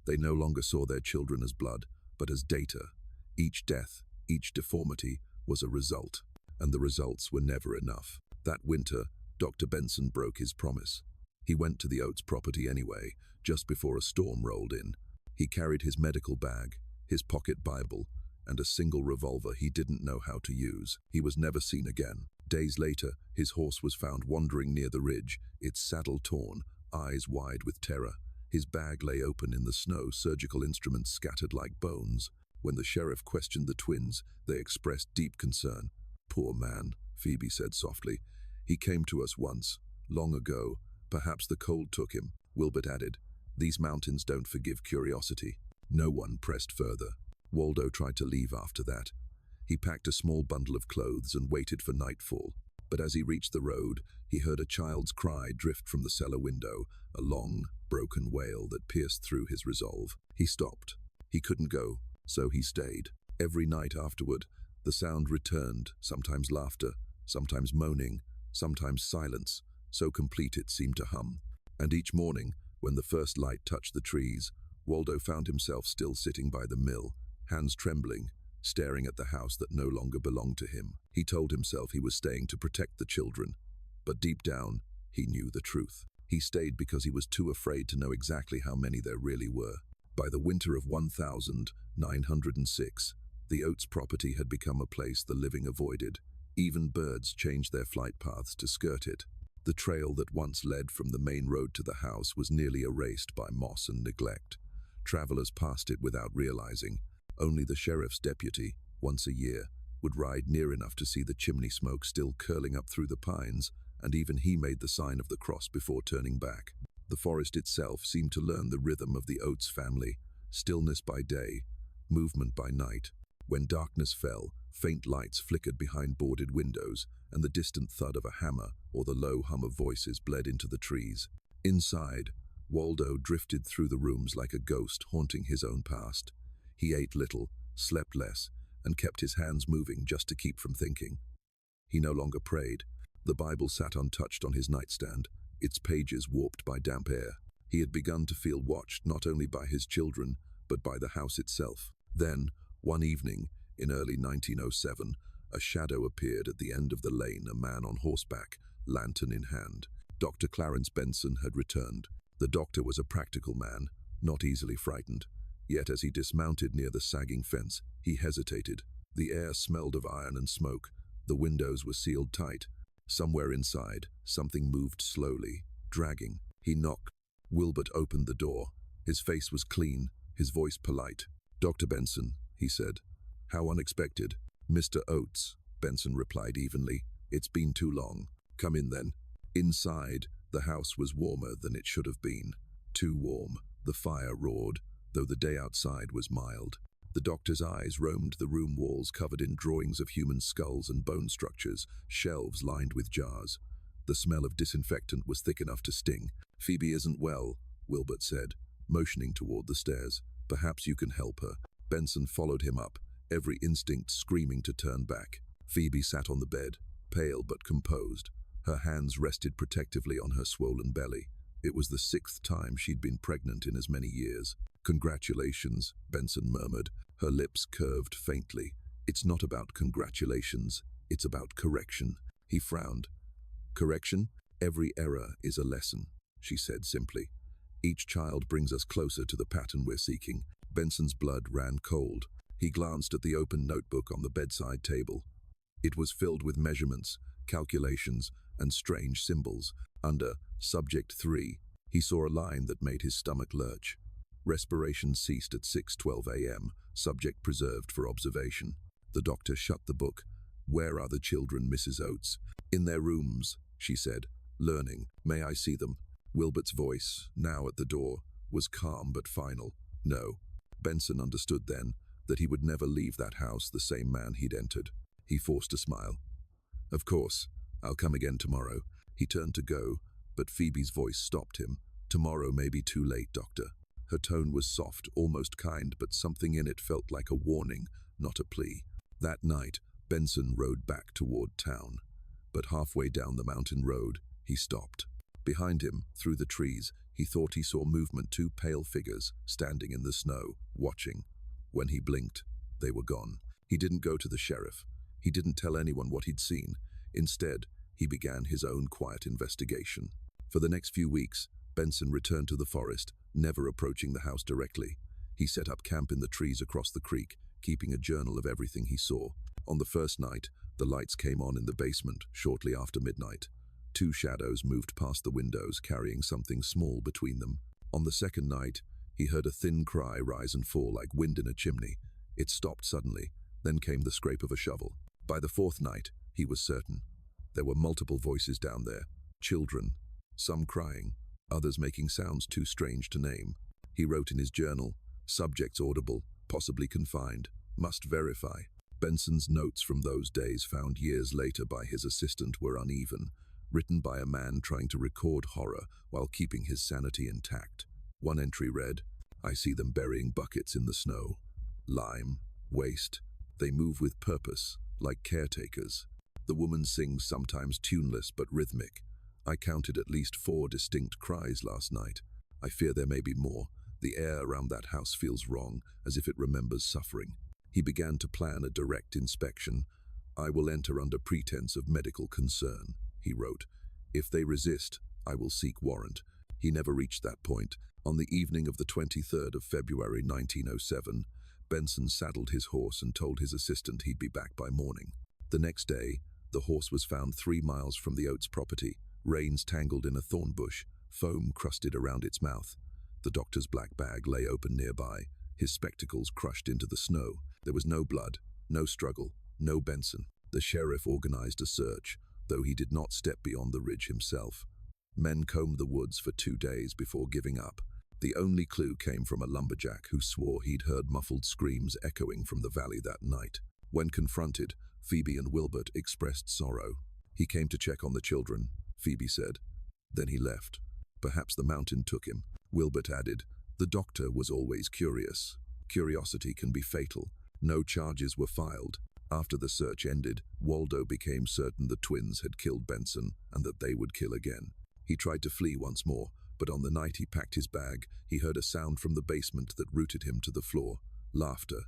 They no longer saw their children as blood, but as data. Each death, each deformity, was a result, and the results were never enough. That winter, Dr. Benson broke his promise. He went to the Oates property anyway, just before a storm rolled in. He carried his medical bag, his pocket Bible, and a single revolver he didn't know how to use. He was never seen again. Days later, his horse was found wandering near the ridge, its saddle torn, eyes wide with terror. His bag lay open in the snow, surgical instruments scattered like bones. When the sheriff questioned the twins, they expressed deep concern. "Poor man," Phoebe said softly. "He came to us once, long ago. Perhaps the cold took him." Wilbert added, "These mountains don't forgive curiosity." No one pressed further. Waldo tried to leave after that. He packed a small bundle of clothes and waited for nightfall. But as he reached the road, he heard a child's cry drift from the cellar window, a long, broken wail that pierced through his resolve. He stopped. He couldn't go, so he stayed. Every night afterward, the sound returned, sometimes laughter, sometimes moaning, sometimes silence, so complete it seemed to hum. And each morning, when the first light touched the trees, Waldo found himself still sitting by the mill, hands trembling, staring at the house that no longer belonged to him. He told himself he was staying to protect the children, but deep down, he knew the truth. He stayed because he was too afraid to know exactly how many there really were. By the winter of 1906, the Oates property had become a place the living avoided. Even birds changed their flight paths to skirt it. The trail that once led from the main road to the house was nearly erased by moss and neglect. Travelers passed it without realizing. Only the sheriff's deputy, once a year, would ride near enough to see the chimney smoke still curling up through the pines, and even he made the sign of the cross before turning back. The forest itself seemed to learn the rhythm of the Oates family, stillness by day, movement by night. When darkness fell, faint lights flickered behind boarded windows, and the distant thud of a hammer or the low hum of voices bled into the trees. Inside, Waldo drifted through the rooms like a ghost haunting his own past. He ate little, slept less, and kept his hands moving just to keep from thinking. He no longer prayed. The Bible sat untouched on his nightstand, its pages warped by damp air. He had begun to feel watched not only by his children, but by the house itself. Then, one evening, in early 1907, a shadow appeared at the end of the lane, a man on horseback, lantern in hand. Dr. Clarence Benson had returned. The doctor was a practical man, not easily frightened. Yet as he dismounted near the sagging fence, he hesitated. The air smelled of iron and smoke. The windows were sealed tight. Somewhere inside, something moved slowly, dragging. He knocked. Wilbert opened the door. His face was clean, his voice polite. "Dr. Benson," he said. "How unexpected." "Mr. Oates," Benson replied evenly. "It's been too long. Come in then." Inside, the house was warmer than it should have been. Too warm. The fire roared, though the day outside was mild. The doctor's eyes roamed the room walls covered in drawings of human skulls and bone structures, shelves lined with jars. The smell of disinfectant was thick enough to sting. "Phoebe isn't well," Wilbert said, motioning toward the stairs. "Perhaps you can help her." Benson followed him up, every instinct screaming to turn back. Phoebe sat on the bed, pale but composed. Her hands rested protectively on her swollen belly. It was the 6th time she'd been pregnant in as many years. "Congratulations," Benson murmured. Her lips curved faintly. "It's not about congratulations, it's about correction." He frowned. "Correction? Every error is a lesson," she said simply. "Each child brings us closer to the pattern we're seeking." Benson's blood ran cold. He glanced at the open notebook on the bedside table. It was filled with measurements, calculations, and strange symbols. Under Subject 3, he saw a line that made his stomach lurch. Respiration ceased at 6:12 a.m., subject preserved for observation. The doctor shut the book. "Where are the children, Mrs. Oates?" "In their rooms," she said, "learning. May I see them?" Wilbert's voice, now at the door, was calm but final. "No." Benson understood then that he would never leave that house the same man he'd entered. He forced a smile. "Of course. I'll come again tomorrow." He turned to go, but Phoebe's voice stopped him. "Tomorrow may be too late, Doctor." Her tone was soft, almost kind, but something in it felt like a warning, not a plea. That night, Benson rode back toward town. But halfway down the mountain road, he stopped. Behind him, through the trees, he thought he saw movement, 2 pale figures, standing in the snow, watching. When he blinked, they were gone. He didn't go to the sheriff. He didn't tell anyone what he'd seen. Instead, he began his own quiet investigation. For the next few weeks, Benson returned to the forest, never approaching the house directly. He set up camp in the trees across the creek, keeping a journal of everything he saw. On the first night, the lights came on in the basement shortly after midnight. 2 shadows moved past the windows, carrying something small between them. On the second night, he heard a thin cry rise and fall like wind in a chimney. It stopped suddenly, then came the scrape of a shovel. By the 4th night, he was certain. There were multiple voices down there. Children, some crying, others making sounds too strange to name. He wrote in his journal, "Subjects audible, possibly confined, must verify." Benson's notes from those days, found years later by his assistant, were uneven, written by a man trying to record horror while keeping his sanity intact. One entry read, "I see them burying buckets in the snow. Lime, waste. They move with purpose, like caretakers. The woman sings, sometimes tuneless but rhythmic. I counted at least 4 distinct cries last night. I fear there may be more. The air around that house feels wrong, as if it remembers suffering." He began to plan a direct inspection. "I will enter under pretense of medical concern," he wrote. "If they resist, I will seek warrant." He never reached that point. On the evening of the 23rd of February 1907, Benson saddled his horse and told his assistant he'd be back by morning. The next day, the horse was found 3 miles from the Oates property, reins tangled in a thorn bush, foam crusted around its mouth. The doctor's black bag lay open nearby, his spectacles crushed into the snow. There was no blood, no struggle, no Benson. The sheriff organized a search, though he did not step beyond the ridge himself. Men combed the woods for 2 days before giving up. The only clue came from a lumberjack who swore he'd heard muffled screams echoing from the valley that night. When confronted, Phoebe and Wilbert expressed sorrow. "He came to check on the children," Phoebe said. "Then he left. Perhaps the mountain took him." Wilbert added, "The doctor was always curious. Curiosity can be fatal." No charges were filed. After the search ended, Waldo became certain the twins had killed Benson and that they would kill again. He tried to flee once more, but on the night he packed his bag, he heard a sound from the basement that rooted him to the floor. Laughter.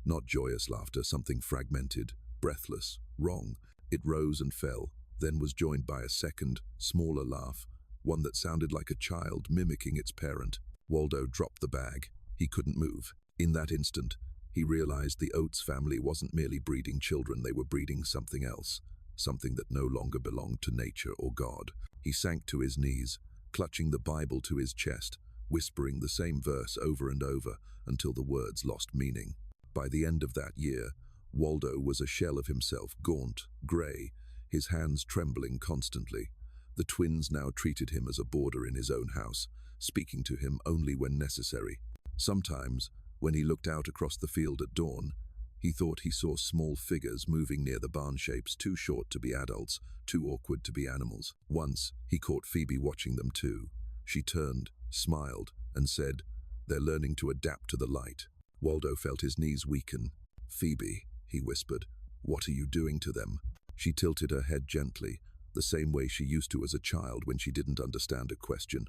Not joyous laughter, something fragmented, breathless, wrong. It rose and fell, then was joined by a second, smaller laugh, one that sounded like a child mimicking its parent. Waldo dropped the bag. He couldn't move. In that instant, he realized the Oates family wasn't merely breeding children, they were breeding something else, something that no longer belonged to nature or God. He sank to his knees, clutching the Bible to his chest, whispering the same verse over and over until the words lost meaning. By the end of that year, Waldo was a shell of himself, gaunt, grey, his hands trembling constantly. The twins now treated him as a boarder in his own house, speaking to him only when necessary. Sometimes, when he looked out across the field at dawn, he thought he saw small figures moving near the barn shapes, too short to be adults, too awkward to be animals. Once, he caught Phoebe watching them too. She turned, smiled, and said, "They're learning to adapt to the light." Waldo felt his knees weaken. "Phoebe," he whispered, "what are you doing to them?" She tilted her head gently, the same way she used to as a child when she didn't understand a question.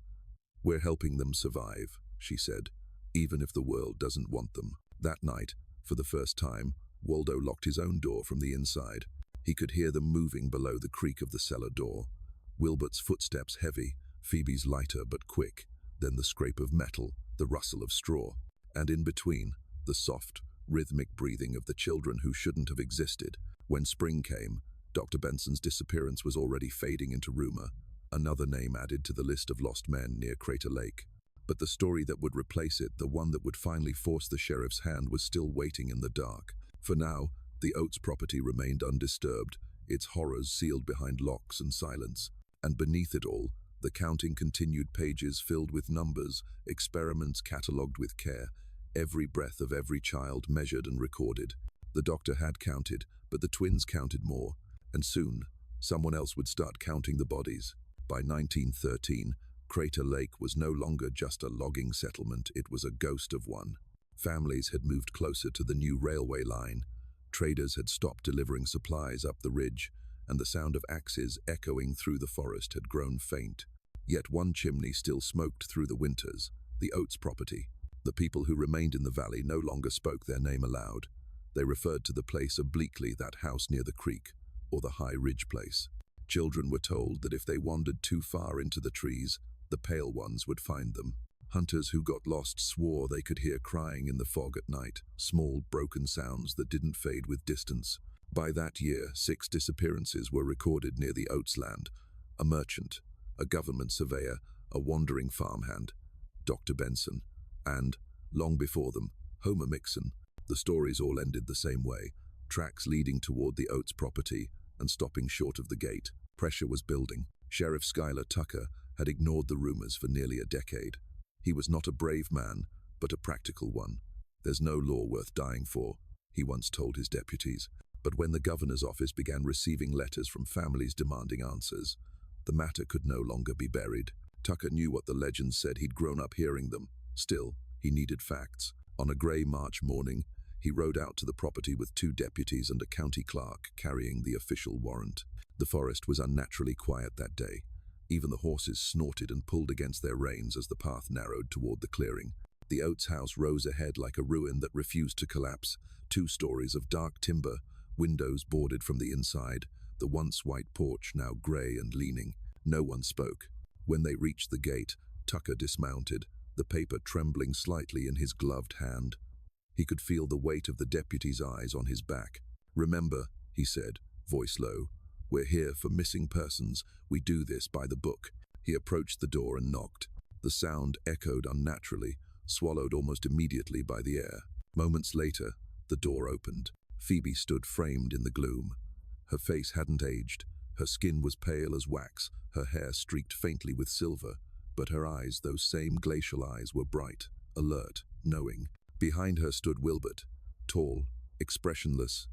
"We're helping them survive," she said, "even if the world doesn't want them." That night, for the first time, Waldo locked his own door from the inside. He could hear them moving below the creak of the cellar door. Wilbert's footsteps heavy, Phoebe's lighter but quick, then the scrape of metal, the rustle of straw, and in between, the soft, rhythmic breathing of the children who shouldn't have existed. When spring came, Dr. Benson's disappearance was already fading into rumor, another name added to the list of lost men near Crater Lake. But the story that would replace it, the one that would finally force the sheriff's hand, was still waiting in the dark. For now, the Oates property remained undisturbed, its horrors sealed behind locks and silence. And beneath it all, the counting continued, pages filled with numbers, experiments catalogued with care, every breath of every child measured and recorded. The doctor had counted, but the twins counted more, and soon, someone else would start counting the bodies. By 1913, Crater Lake was no longer just a logging settlement, it was a ghost of one. Families had moved closer to the new railway line. Traders had stopped delivering supplies up the ridge, and the sound of axes echoing through the forest had grown faint. Yet one chimney still smoked through the winters, the Oates property. The people who remained in the valley no longer spoke their name aloud. They referred to the place obliquely, that house near the creek, or the high ridge place. Children were told that if they wandered too far into the trees, the pale ones would find them. Hunters who got lost swore they could hear crying in the fog at night, small, broken sounds that didn't fade with distance. By that year, 6 disappearances were recorded near the Oates land: a merchant, a government surveyor, a wandering farmhand, Dr. Benson, and, long before them, Homer Mixon. The stories all ended the same way, tracks leading toward the Oates property and stopping short of the gate. Pressure was building. Sheriff Schuyler Tucker had ignored the rumors for nearly a decade. He was not a brave man, but a practical one. "There's no law worth dying for," he once told his deputies. But when the governor's office began receiving letters from families demanding answers, the matter could no longer be buried. Tucker knew what the legends said, he'd grown up hearing them. Still, he needed facts. On a grey March morning, he rode out to the property with 2 deputies and a county clerk carrying the official warrant. The forest was unnaturally quiet that day. Even the horses snorted and pulled against their reins as the path narrowed toward the clearing. The Oates house rose ahead like a ruin that refused to collapse. 2 stories of dark timber, windows boarded from the inside, the once white porch now grey and leaning. No one spoke. When they reached the gate, Tucker dismounted, the paper trembling slightly in his gloved hand. He could feel the weight of the deputy's eyes on his back. "Remember," he said, voice low, "we're here for missing persons. We do this by the book." He approached the door and knocked. The sound echoed unnaturally, swallowed almost immediately by the air. Moments later, the door opened. Phoebe stood framed in the gloom. Her face hadn't aged. Her skin was pale as wax, her hair streaked faintly with silver, but her eyes, those same glacial eyes, were bright, alert, knowing. Behind her stood Wilbert, tall, expressionless,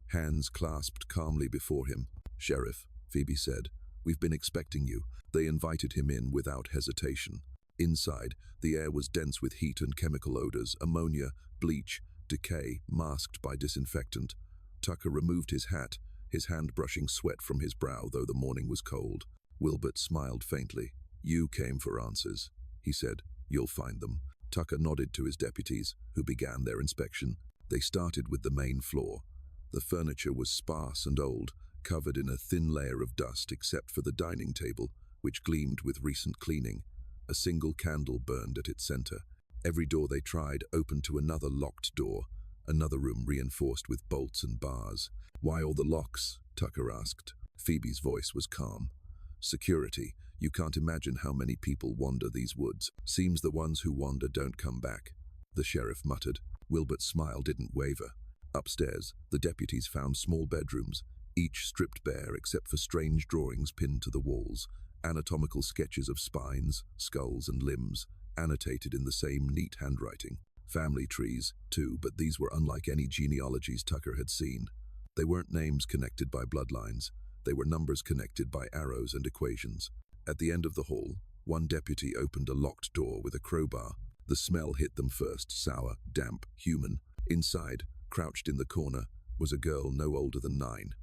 hands clasped calmly before him. "Sheriff," Phoebe said, "we've been expecting you." They invited him in without hesitation. Inside, the air was dense with heat and chemical odors, ammonia, bleach, decay, masked by disinfectant. Tucker removed his hat, his hand brushing sweat from his brow, though the morning was cold. Wilbert smiled faintly. "You came for answers," he said. "You'll find them." Tucker nodded to his deputies, who began their inspection. They started with the main floor. The furniture was sparse and old, covered in a thin layer of dust except for the dining table, which gleamed with recent cleaning. A single candle burned at its center. Every door they tried opened to another locked door, another room reinforced with bolts and bars. "Why all the locks?" Tucker asked. Phoebe's voice was calm. "Security. You can't imagine how many people wander these woods. Seems the ones who wander don't come back," the sheriff muttered. Wilbert's smile didn't waver. Upstairs, the deputies found small bedrooms, each stripped bare except for strange drawings pinned to the walls, anatomical sketches of spines, skulls, and limbs, annotated in the same neat handwriting. Family trees, too, but these were unlike any genealogies Tucker had seen. They weren't names connected by bloodlines. They were numbers connected by arrows and equations. At the end of the hall, one deputy opened a locked door with a crowbar. The smell hit them first, sour, damp, human. Inside, crouched in the corner, was a girl no older than 9.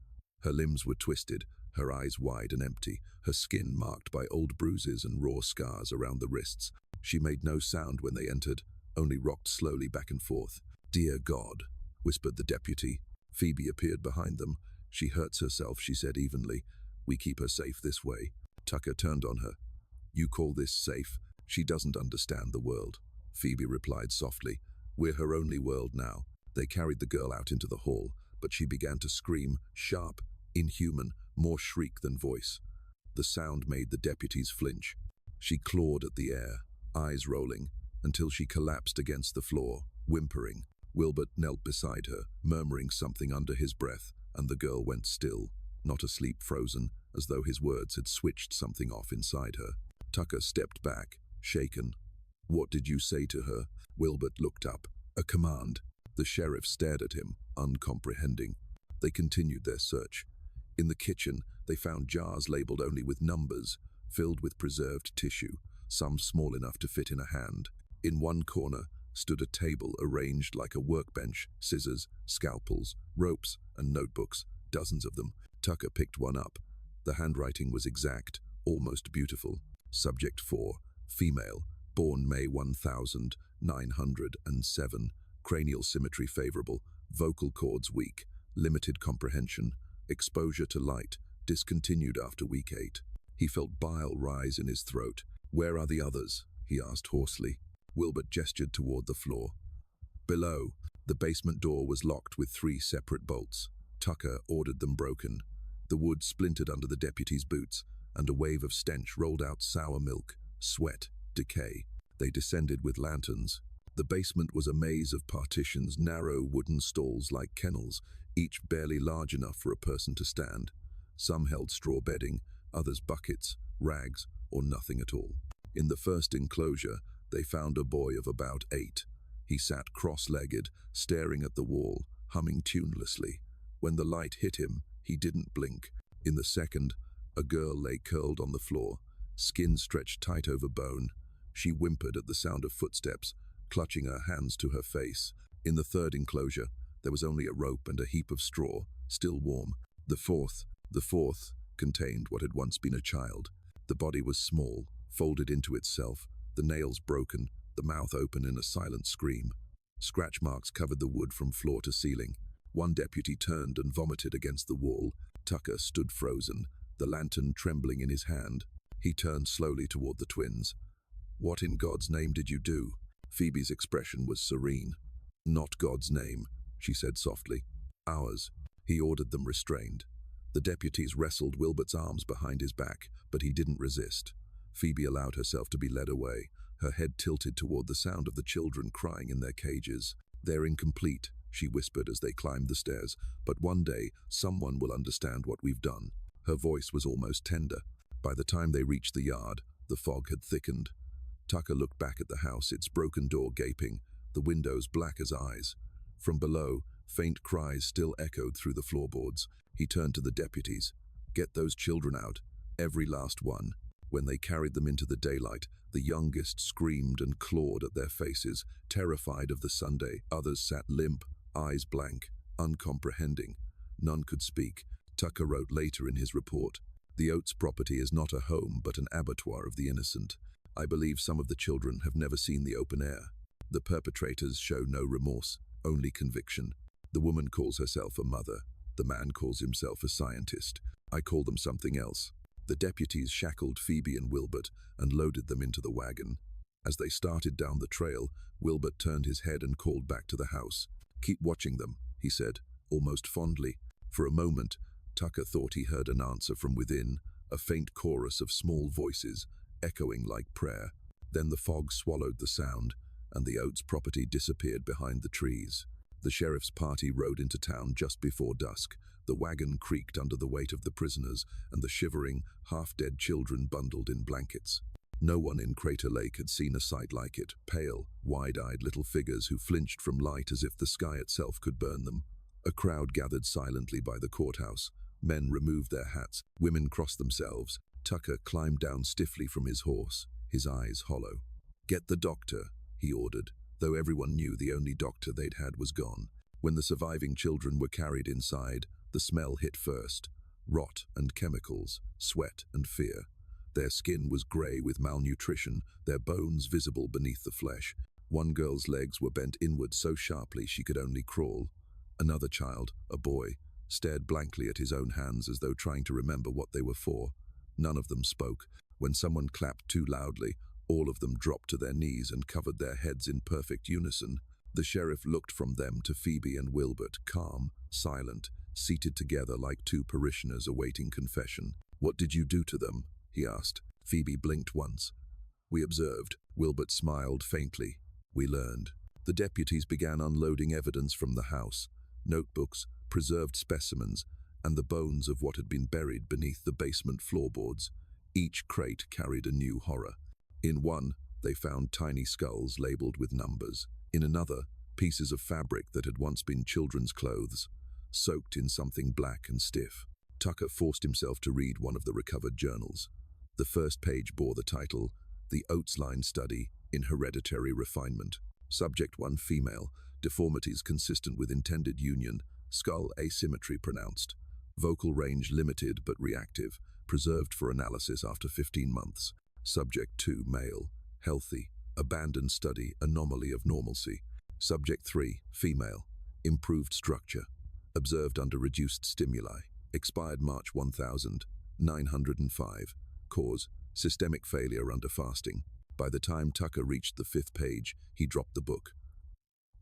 Her limbs were twisted, her eyes wide and empty, her skin marked by old bruises and raw scars around the wrists. She made no sound when they entered, only rocked slowly back and forth. "Dear God," whispered the deputy. Phoebe appeared behind them. "She hurts herself," she said evenly. "We keep her safe this way." Tucker turned on her. "You call this safe? She doesn't understand the world." Phoebe replied softly. "We're her only world now." They carried the girl out into the hall, but she began to scream, sharp, inhuman, more shriek than voice. The sound made the deputies flinch. She clawed at the air, eyes rolling, until she collapsed against the floor, whimpering. Wilbert knelt beside her, murmuring something under his breath, and the girl went still, not asleep, frozen, as though his words had switched something off inside her. Tucker stepped back, shaken. "What did you say to her?" Wilbert looked up. "A command." The sheriff stared at him, uncomprehending. They continued their search. In the kitchen, they found jars labeled only with numbers, filled with preserved tissue, some small enough to fit in a hand. In one corner stood a table arranged like a workbench, scissors, scalpels, ropes, and notebooks, dozens of them. Tucker picked one up. The handwriting was exact, almost beautiful. Subject 4, female, born May 1907, cranial symmetry favorable, vocal cords weak, limited comprehension, exposure to light, discontinued after week 8. He felt bile rise in his throat. "Where are the others?" he asked hoarsely. Wilbert gestured toward the floor. Below, the basement door was locked with 3 separate bolts. Tucker ordered them broken. The wood splintered under the deputy's boots, and a wave of stench rolled out: sour milk, sweat, decay. They descended with lanterns. The basement was a maze of partitions, narrow wooden stalls like kennels, each barely large enough for a person to stand. Some held straw bedding, others buckets, rags, or nothing at all. In the first enclosure, they found a boy of about 8. He sat cross-legged, staring at the wall, humming tunelessly. When the light hit him, he didn't blink. In the second, a girl lay curled on the floor, skin stretched tight over bone. She whimpered at the sound of footsteps, clutching her hands to her face. In the third enclosure, there was only a rope and a heap of straw, still warm. The fourth contained what had once been a child. The body was small, folded into itself, the nails broken, the mouth open in a silent scream. Scratch marks covered the wood from floor to ceiling. One deputy turned and vomited against the wall. Tucker stood frozen, the lantern trembling in his hand. He turned slowly toward the twins. "What in God's name did you do?" Phoebe's expression was serene. "Not God's name," she said softly. "Ours." He ordered them restrained. The deputies wrestled Wilbert's arms behind his back, but he didn't resist. Phoebe allowed herself to be led away, her head tilted toward the sound of the children crying in their cages. "They're incomplete," she whispered as they climbed the stairs, "but one day someone will understand what we've done." Her voice was almost tender. By the time they reached the yard, the fog had thickened. Tucker looked back at the house, its broken door gaping, the windows black as eyes. From below, faint cries still echoed through the floorboards. He turned to the deputies. "Get those children out, every last one." When they carried them into the daylight, the youngest screamed and clawed at their faces, terrified of the Sunday. Others sat limp, eyes blank, uncomprehending. None could speak. Tucker wrote later in his report, "The Oates property is not a home but an abattoir of the innocent. I believe some of the children have never seen the open air. The perpetrators show no remorse, only conviction. The woman calls herself a mother. The man calls himself a scientist. I call them something else." The deputies shackled Phoebe and Wilbert and loaded them into the wagon. As they started down the trail, Wilbert turned his head and called back to the house. "Keep watching them," he said, almost fondly. For a moment, Tucker thought he heard an answer from within, a faint chorus of small voices, echoing like prayer. Then the fog swallowed the sound, and the Oates property disappeared behind the trees. The sheriff's party rode into town just before dusk. The wagon creaked under the weight of the prisoners and the shivering, half-dead children bundled in blankets. No one in Crater Lake had seen a sight like it, pale, wide-eyed little figures who flinched from light as if the sky itself could burn them. A crowd gathered silently by the courthouse. Men removed their hats, women crossed themselves. Tucker climbed down stiffly from his horse, his eyes hollow. "Get the doctor," he ordered, though everyone knew the only doctor they'd had was gone. When the surviving children were carried inside, the smell hit first. Rot and chemicals, sweat and fear. Their skin was grey with malnutrition, their bones visible beneath the flesh. One girl's legs were bent inward so sharply she could only crawl. Another child, a boy, stared blankly at his own hands as though trying to remember what they were for. None of them spoke. When someone clapped too loudly, all of them dropped to their knees and covered their heads in perfect unison. The sheriff looked from them to Phoebe and Wilbert, calm, silent, seated together like two parishioners awaiting confession. "What did you do to them?" he asked. Phoebe blinked once. "We observed." Wilbert smiled faintly. "We learned." The deputies began unloading evidence from the house. Notebooks, preserved specimens, and the bones of what had been buried beneath the basement floorboards. Each crate carried a new horror. In one, they found tiny skulls labeled with numbers. In another, pieces of fabric that had once been children's clothes, soaked in something black and stiff. Tucker forced himself to read one of the recovered journals. The first page bore the title, "The Oates Line Study in Hereditary Refinement." Subject 1, female, deformities consistent with intended union, skull asymmetry pronounced, vocal range limited but reactive, preserved for analysis after 15 months. Subject 2, male, healthy, abandoned study, anomaly of normalcy. Subject 3, female, improved structure, observed under reduced stimuli, expired March 1905, cause, systemic failure under fasting. By the time Tucker reached the 5th page, he dropped the book.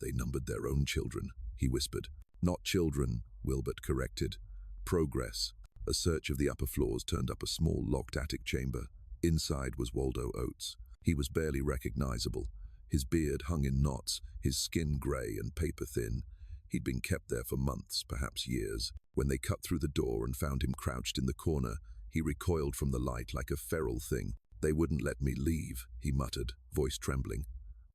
"They numbered their own children," he whispered. "Not children," Wilbert corrected. "Progress." A search of the upper floors turned up a small locked attic chamber. Inside was Waldo Oates. He was barely recognizable. His beard hung in knots, his skin gray and paper-thin. He'd been kept there for months, perhaps years. When they cut through the door and found him crouched in the corner, he recoiled from the light like a feral thing. "They wouldn't let me leave," he muttered, voice trembling.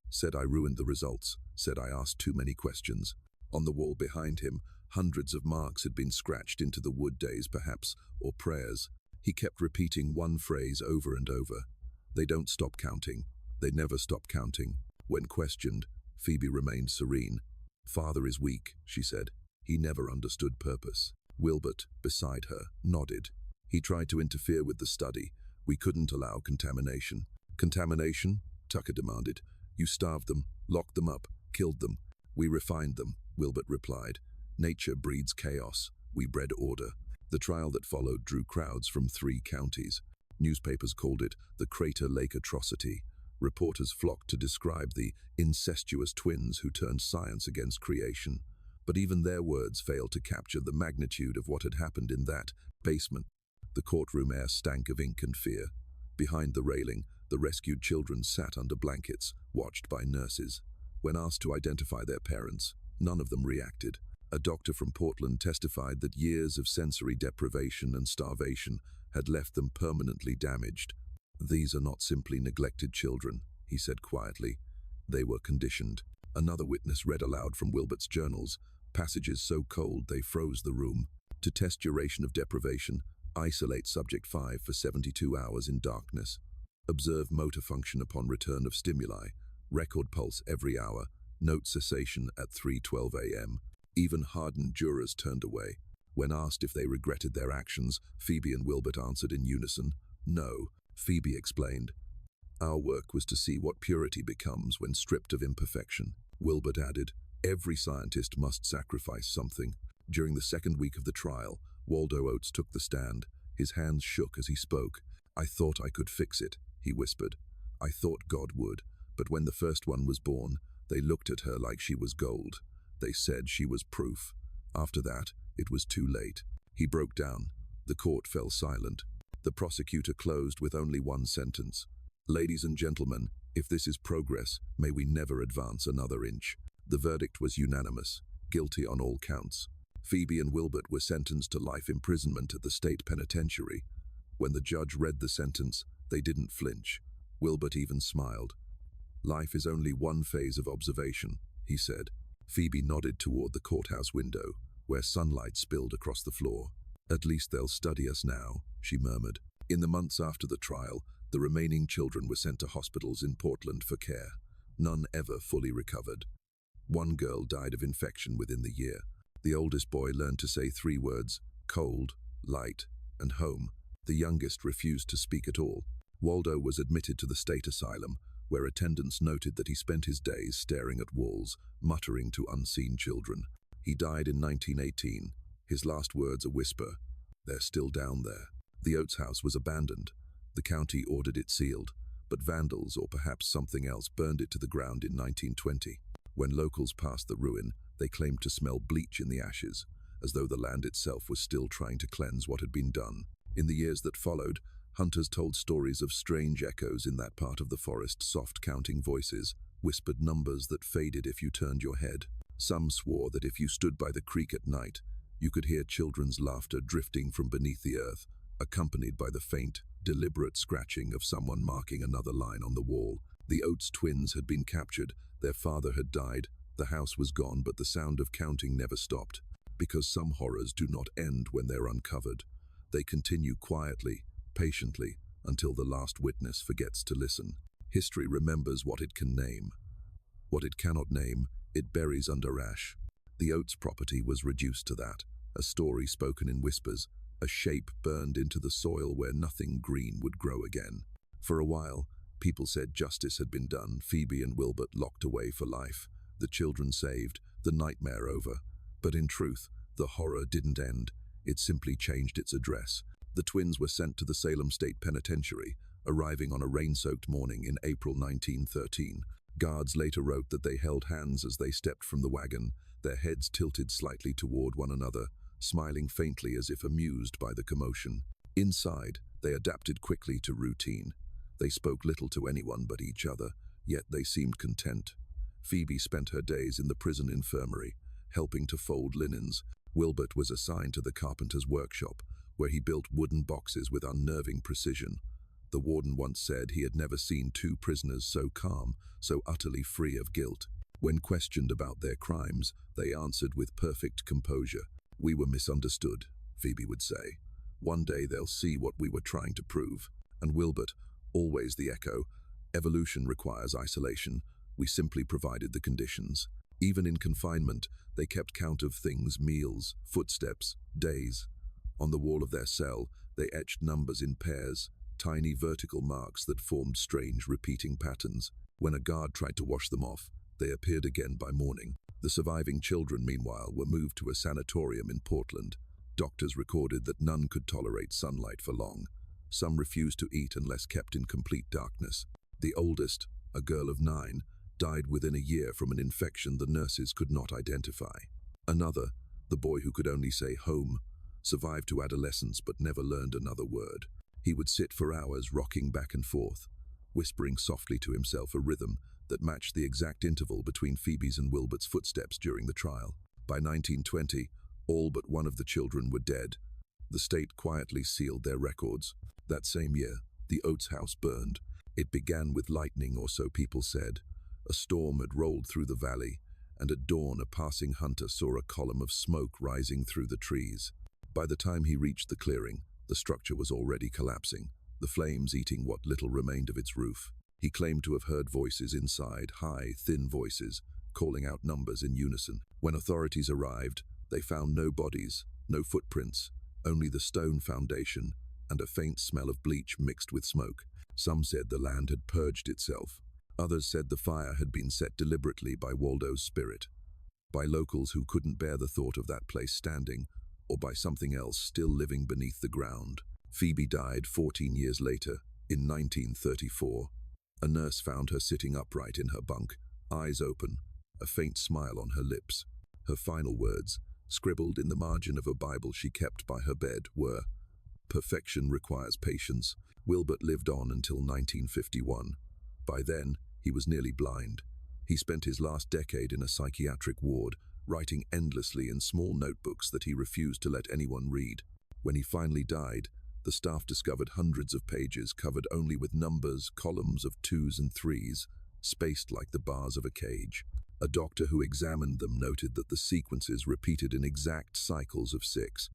"Said I ruined the results, said I asked too many questions." On the wall behind him, hundreds of marks had been scratched into the wood days, perhaps, or prayers. He kept repeating one phrase over and over. "They don't stop counting. They never stop counting." When questioned, Phoebe remained serene. "Father is weak," she said. "He never understood purpose." Wilbert, beside her, nodded. "He tried to interfere with the study. We couldn't allow contamination." "Contamination?" Tucker demanded. "You starved them, locked them up, killed them." "We refined them," Wilbert replied. "Nature breeds chaos. We bred order." The trial that followed drew crowds from 3 counties. Newspapers called it the Crater Lake atrocity. Reporters flocked to describe the incestuous twins who turned science against creation. But even their words failed to capture the magnitude of what had happened in that basement. The courtroom air stank of ink and fear. Behind the railing, the rescued children sat under blankets, watched by nurses. When asked to identify their parents, none of them reacted. A doctor from Portland testified that years of sensory deprivation and starvation had left them permanently damaged. "These are not simply neglected children," he said quietly. "They were conditioned." Another witness read aloud from Wilbert's journals, passages so cold they froze the room. "To test duration of deprivation, isolate subject 5 for 72 hours in darkness. Observe motor function upon return of stimuli. Record pulse every hour. Note cessation at 3:12 a.m. Even hardened jurors turned away. When asked if they regretted their actions, Phoebe and Wilbert answered in unison, "No." Phoebe explained, "Our work was to see what purity becomes when stripped of imperfection." Wilbert added, "Every scientist must sacrifice something." During the 2nd week of the trial, Waldo Oates took the stand. His hands shook as he spoke. "I thought I could fix it," he whispered. "I thought God would. But when the first one was born, they looked at her like she was gold. They said she was proof. After that, it was too late. He broke down. The court fell silent. The prosecutor closed with only one sentence. "Ladies and gentlemen, if this is progress, may we never advance another inch." The verdict was unanimous, guilty on all counts. Phoebe and Wilbert were sentenced to life imprisonment at the state penitentiary. When the judge read the sentence, they didn't flinch. Wilbert even smiled. "Life is only one phase of observation," he said. Phoebe nodded toward the courthouse window, where sunlight spilled across the floor. "At least they'll study us now," she murmured. In the months after the trial, the remaining children were sent to hospitals in Portland for care. None ever fully recovered. One girl died of infection within the year. The oldest boy learned to say 3 words: cold, light, and home. The youngest refused to speak at all. Waldo was admitted to the state asylum, where attendants noted that he spent his days staring at walls, muttering to unseen children. He died in 1918. His last words a whisper: "They're still down there." The Oates house was abandoned. The county ordered it sealed, but vandals, or perhaps something else, burned it to the ground in 1920. When locals passed the ruin, they claimed to smell bleach in the ashes, as though the land itself was still trying to cleanse what had been done. In the years that followed, hunters told stories of strange echoes in that part of the forest, soft counting voices, whispered numbers that faded if you turned your head. Some swore that if you stood by the creek at night, you could hear children's laughter drifting from beneath the earth, accompanied by the faint, deliberate scratching of someone marking another line on the wall. The Oates twins had been captured, their father had died, the house was gone, but the sound of counting never stopped. Because some horrors do not end when they're uncovered. They continue quietly, patiently, until the last witness forgets to listen. History remembers what it can name. What it cannot name, it buries under ash. The Oates property was reduced to that, a story spoken in whispers, a shape burned into the soil where nothing green would grow again. For a while, people said justice had been done, Phoebe and Wilbert locked away for life, the children saved, the nightmare over. But in truth, the horror didn't end, it simply changed its address. The twins were sent to the Salem State Penitentiary, arriving on a rain-soaked morning in April 1913. Guards later wrote that they held hands as they stepped from the wagon, their heads tilted slightly toward one another, smiling faintly as if amused by the commotion. Inside, they adapted quickly to routine. They spoke little to anyone but each other, yet they seemed content. Phoebe spent her days in the prison infirmary, helping to fold linens. Wilbert was assigned to the carpenter's workshop, where he built wooden boxes with unnerving precision. The warden once said he had never seen 2 prisoners so calm, so utterly free of guilt. When questioned about their crimes, they answered with perfect composure. "We were misunderstood," Phoebe would say. "One day they'll see what we were trying to prove." And Wilbert, always the echo, "Evolution requires isolation. We simply provided the conditions." Even in confinement, they kept count of things: meals, footsteps, days. On the wall of their cell, they etched numbers in pairs, tiny vertical marks that formed strange repeating patterns. When a guard tried to wash them off, they appeared again by morning. The surviving children, meanwhile, were moved to a sanatorium in Portland. Doctors recorded that none could tolerate sunlight for long. Some refused to eat unless kept in complete darkness. The oldest, a girl of 9, died within a year from an infection the nurses could not identify. Another, the boy who could only say home, survived to adolescence but never learned another word. He would sit for hours rocking back and forth, whispering softly to himself a rhythm that matched the exact interval between Phoebe's and Wilbert's footsteps during the trial. By 1920, all but one of the children were dead. The state quietly sealed their records. That same year, the Oates house burned. It began with lightning, or so people said. A storm had rolled through the valley, and at dawn a passing hunter saw a column of smoke rising through the trees. By the time he reached the clearing, the structure was already collapsing, the flames eating what little remained of its roof. He claimed to have heard voices inside, high, thin voices, calling out numbers in unison. When authorities arrived, they found no bodies, no footprints, only the stone foundation and a faint smell of bleach mixed with smoke. Some said the land had purged itself. Others said the fire had been set deliberately by Waldo's spirit, by locals who couldn't bear the thought of that place standing, or by something else still living beneath the ground. Phoebe died 14 years later, in 1934. A nurse found her sitting upright in her bunk, eyes open, a faint smile on her lips. Her final words, scribbled in the margin of a Bible she kept by her bed, were, "Perfection requires patience." Wilbert lived on until 1951. By then, he was nearly blind. He spent his last decade in a psychiatric ward, writing endlessly in small notebooks that he refused to let anyone read. When he finally died, the staff discovered hundreds of pages covered only with numbers, columns of 2s and 3s, spaced like the bars of a cage. A doctor who examined them noted that the sequences repeated in exact cycles of 6.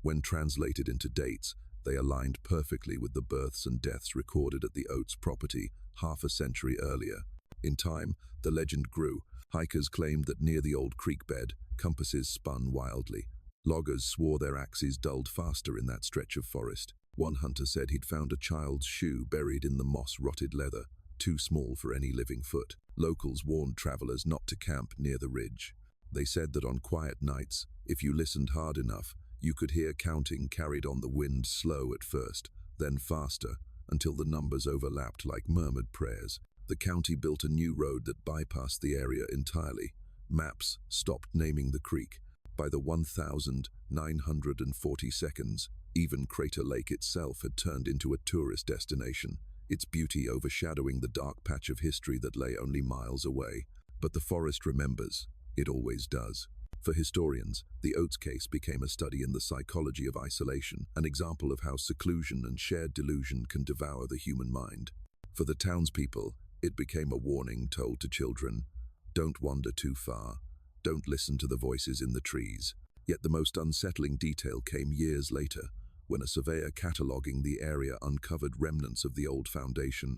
When translated into dates, they aligned perfectly with the births and deaths recorded at the Oates property half a century earlier. In time, the legend grew. Hikers claimed that near the old creek bed, compasses spun wildly. Loggers swore their axes dulled faster in that stretch of forest. One hunter said he'd found a child's shoe buried in the moss-rotted leather, too small for any living foot. Locals warned travelers not to camp near the ridge. They said that on quiet nights, if you listened hard enough, you could hear counting carried on the wind, slow at first, then faster, until the numbers overlapped like murmured prayers. The county built a new road that bypassed the area entirely. Maps stopped naming the creek. By the 1942, even Crater Lake itself had turned into a tourist destination, its beauty overshadowing the dark patch of history that lay only miles away. But the forest remembers. It always does. For historians, the Oates case became a study in the psychology of isolation, an example of how seclusion and shared delusion can devour the human mind. For the townspeople, it became a warning told to children: don't wander too far, don't listen to the voices in the trees. Yet the most unsettling detail came years later, when a surveyor cataloguing the area uncovered remnants of the old foundation.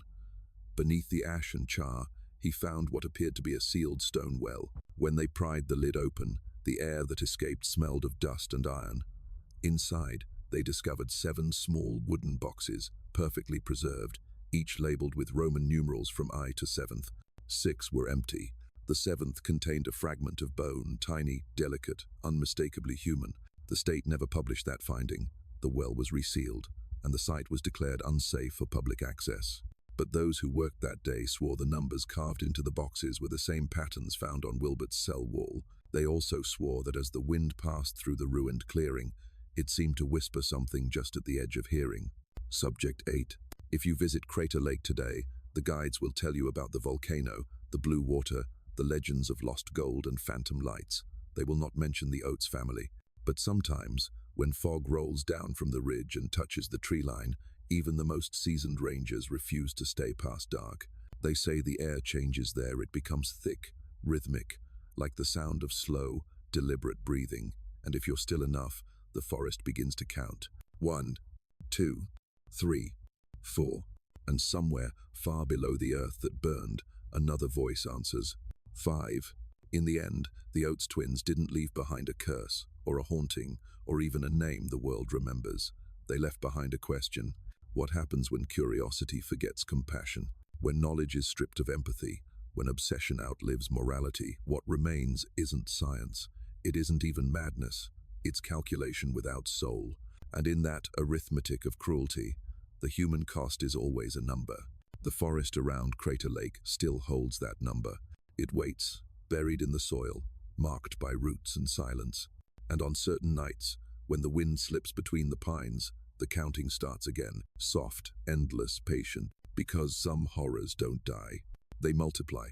Beneath the ash and char, he found what appeared to be a sealed stone well. When they pried the lid open, the air that escaped smelled of dust and iron. Inside, they discovered 7 small wooden boxes, perfectly preserved, each labeled with Roman numerals from I to 7th. 6 were empty. The 7th contained a fragment of bone, tiny, delicate, unmistakably human. The state never published that finding. The well was resealed, and the site was declared unsafe for public access. But those who worked that day swore the numbers carved into the boxes were the same patterns found on Wilbert's cell wall. They also swore that as the wind passed through the ruined clearing, it seemed to whisper something just at the edge of hearing. Subject 8. If you visit Crater Lake today, the guides will tell you about the volcano, the blue water, the legends of lost gold and phantom lights. They will not mention the Oates family. But sometimes, when fog rolls down from the ridge and touches the tree line, even the most seasoned rangers refuse to stay past dark. They say the air changes there. It becomes thick, rhythmic, like the sound of slow, deliberate breathing. And if you're still enough, the forest begins to count. 1, 2, 3, 4. And somewhere, far below the earth that burned, another voice answers, 5. In the end, the Oates twins didn't leave behind a curse, or a haunting, or even a name the world remembers. They left behind a question. What happens when curiosity forgets compassion? When knowledge is stripped of empathy? When obsession outlives morality? What remains isn't science. It isn't even madness. It's calculation without soul. And in that arithmetic of cruelty, the human cost is always a number. The forest around Crater Lake still holds that number. It waits, buried in the soil, marked by roots and silence. And on certain nights, when the wind slips between the pines, the counting starts again, soft, endless, patient, because some horrors don't die. They multiply.